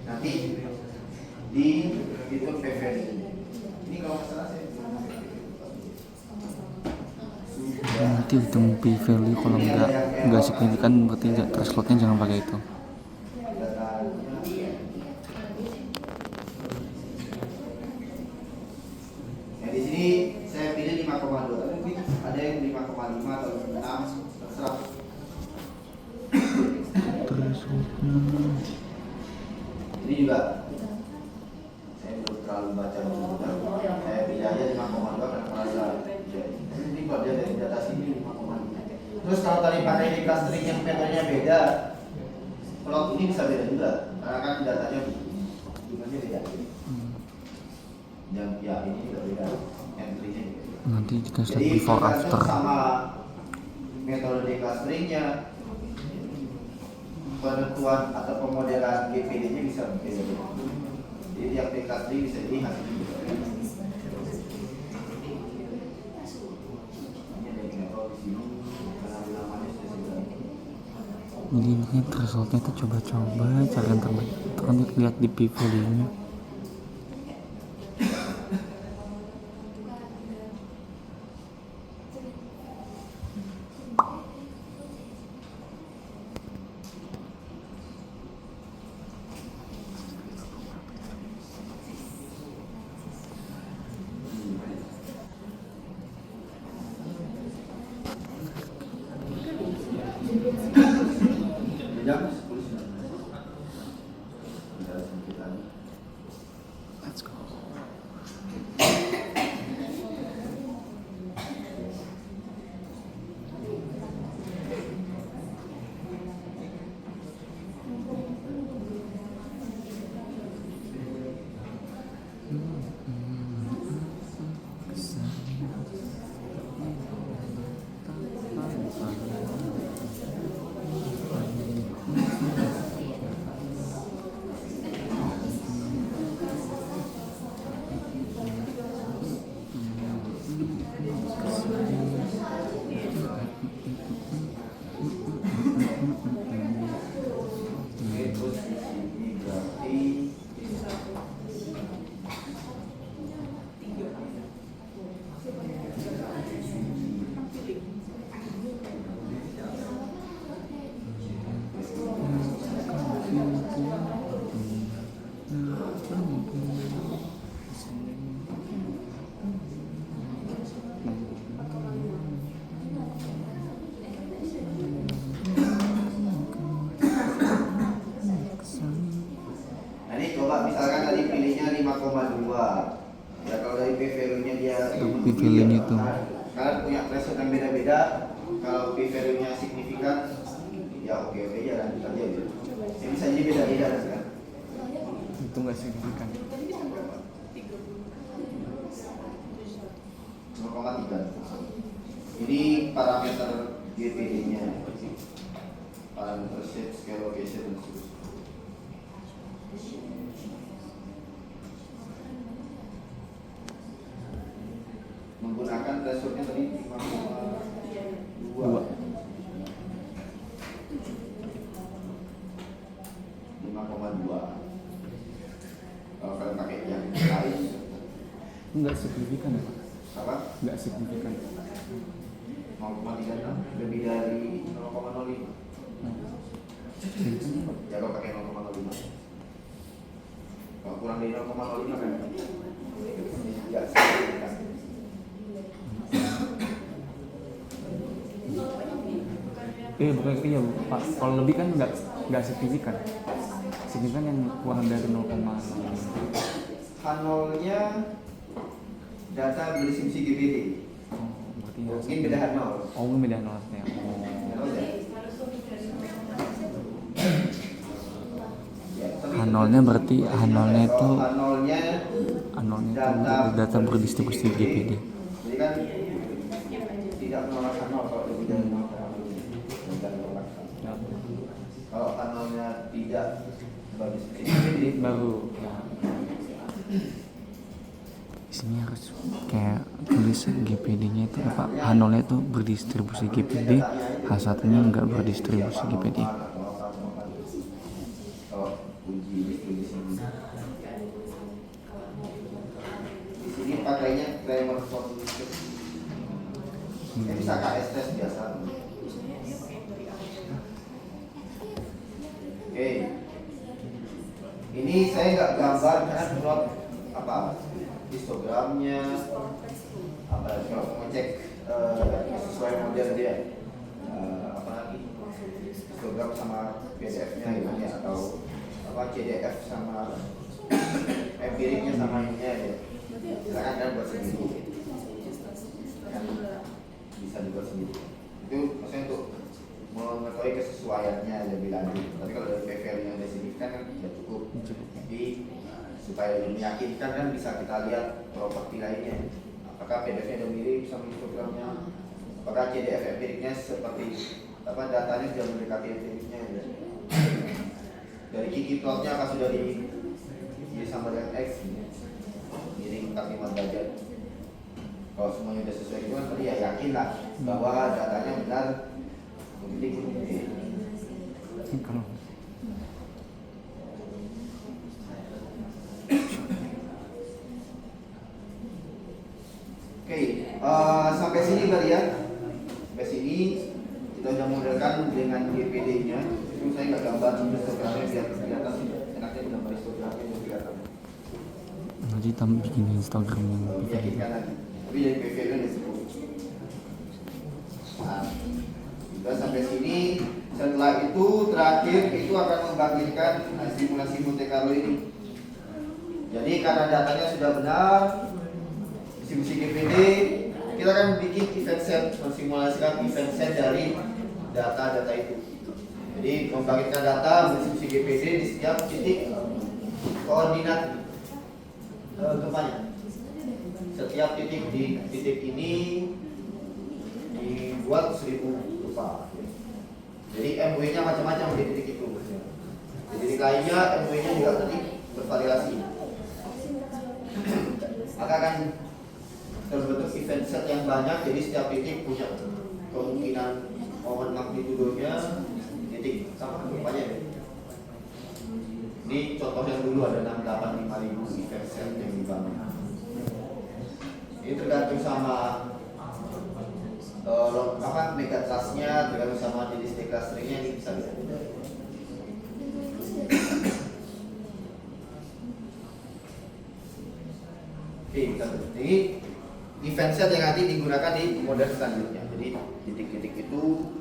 Nanti di itu P-value. Ini kalau masalah saya Nanti hitung p-value, kalau nggak signifikan berarti thresholdnya jangan pakai itu. Nah di sini saya pilih 5,2. Tapi ada yang 5,5 atau 6 terserah. Ini juga saya belum terlalu baca dulu. Saya pilih aja 5,2 karena merasa ini kalau dia dari data sini 5,5. Terus kalau tadi pakai di clustering yang metodenya beda, plot ini bisa beda juga karena kan datanya jumlahnya beda. Yang ya ini juga beda, entry-nya juga beda. Nanti kita lihat Jadi before tergantung after. sama metode declusteringnya, penentuan atau pemodelan GPD-nya bisa beda-beda. Jadi tiap declustering bisa jadi hasilnya juga beda. Ini ada yang level di sini, karena namanya sudah sudah. Jadi ini thresholdnya itu coba-coba cari yang terbaik. Nanti lihat di p-value-nya. jam 10.19. Tinggal sedikit lagi. Let's go. Oke, terus di sini berarti nah ini coba misalkan tadi pilihnya 5,2. Ya kalau dari P value-nya dia P value-nya tuh. kalian punya threshold yang beda-beda. Kalau P value-nya signifikan, ya oke aja lanjut aja gitu. Ya bisa jadi beda-beda kan. Itu nggak signifikan. 0,3. Ini parameter GPD-nya. Parameter shape, scale, location, dan seterusnya. Menggunakan thresholdnya tadi 5,2. 5,2. Kalau kalian pakai yang lain, Nggak signifikan ya Pak? apa? Nggak signifikan. 0,36 lebih dari 0,05. Ya kalau pakai 0,05. Kalau kurang dari 0,05 kan nggak signifikan. Bukan iya Pak. Kalau lebih kan nggak signifikan. Signifikan yang kurang dari 0,0. H0-nya data berdistribusi GPD. Berarti ya. Mungkin beda H0. Oh, mungkin beda nolnya. H0-nya berarti H0-nya itu data berdistribusi GPD. Jadi kan tidak menolak H0 kalau lebih dari 0,5. Ya. Kalau H0-nya tidak berdistribusi Jadi GPD baru ya. Di sini harus kayak tulis GPD-nya itu apa? H0-nya itu berdistribusi GPD, H1-nya enggak berdistribusi GPD. Uji distribusi di sini pakainya Kramer Fontes. Bisa KS test biasa. Oke, ini saya nggak gambar karena plot apa histogramnya apa kalau ngecek sesuai model dia apa lagi histogram sama PDF-nya gitu ya atau apa CDF sama empiriknya sama ininya ya. Silakan kalian buat sendiri. Kan bisa dibuat sendiri. Itu maksudnya untuk mengetahui kesesuaiannya lebih lanjut. Tapi kalau dari PVL yang ada signifikan kan ya cukup. Tapi supaya lebih meyakinkan kan bisa kita lihat properti lainnya. Apakah PDF-nya ada mirip sama histogramnya? Apakah CDF empiriknya seperti apa datanya sudah mendekati empiriknya ya? Dari kiki plotnya apa sudah di sama dengan X jadi 45 derajat. Kalau semuanya sudah sesuai itu kan berarti ya yakin lah bahwa datanya benar memilih gunung gede. Kalau Oke, sampai sini berarti ya. Sampai sini kita sudah modelkan dengan GPD-nya. Itu saya nggak gambar histogramnya biar kelihatan enaknya gambar histogramnya biar kelihatan. nanti bikin Instagram yang Meyakinkan lagi. Tapi dari PVL udah cukup. Nah, kita sampai sini. Setelah itu itu terakhir itu akan membagikan simulasi Monte Carlo ini. Jadi karena datanya sudah benar, distribusi GPD, kita akan bikin event set, mensimulasikan event set dari data-data itu. Jadi membangkitkan data distribusi GPD di setiap titik koordinat gempanya. Setiap titik di titik ini dibuat 1000 rupa. Jadi MW-nya macam-macam di titik itu. Di titik lainnya MW-nya juga nanti bervariasi. Maka akan terbentuk event set yang banyak. Jadi setiap titik punya kemungkinan momen magnitudonya titik sama rupanya. Ini contoh yang dulu ada 685.000 event set yang dibangun. Ini tergantung sama megatrustnya, tergantung sama jenis declusteringnya, ini bisa beda. Oke, ini event set yang nanti digunakan di model selanjutnya. Jadi titik-titik itu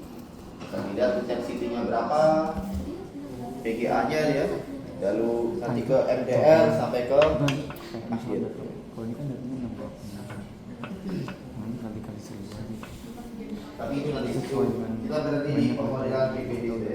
kita lihat intensitinya berapa, PGA-nya ya, lalu nanti ke MDR sampai ke akhir. Kalau ini kan datanya 60. Ini kali-kali 1000 aja. Tapi itu nanti kita berhenti di pemodelan PPDOD.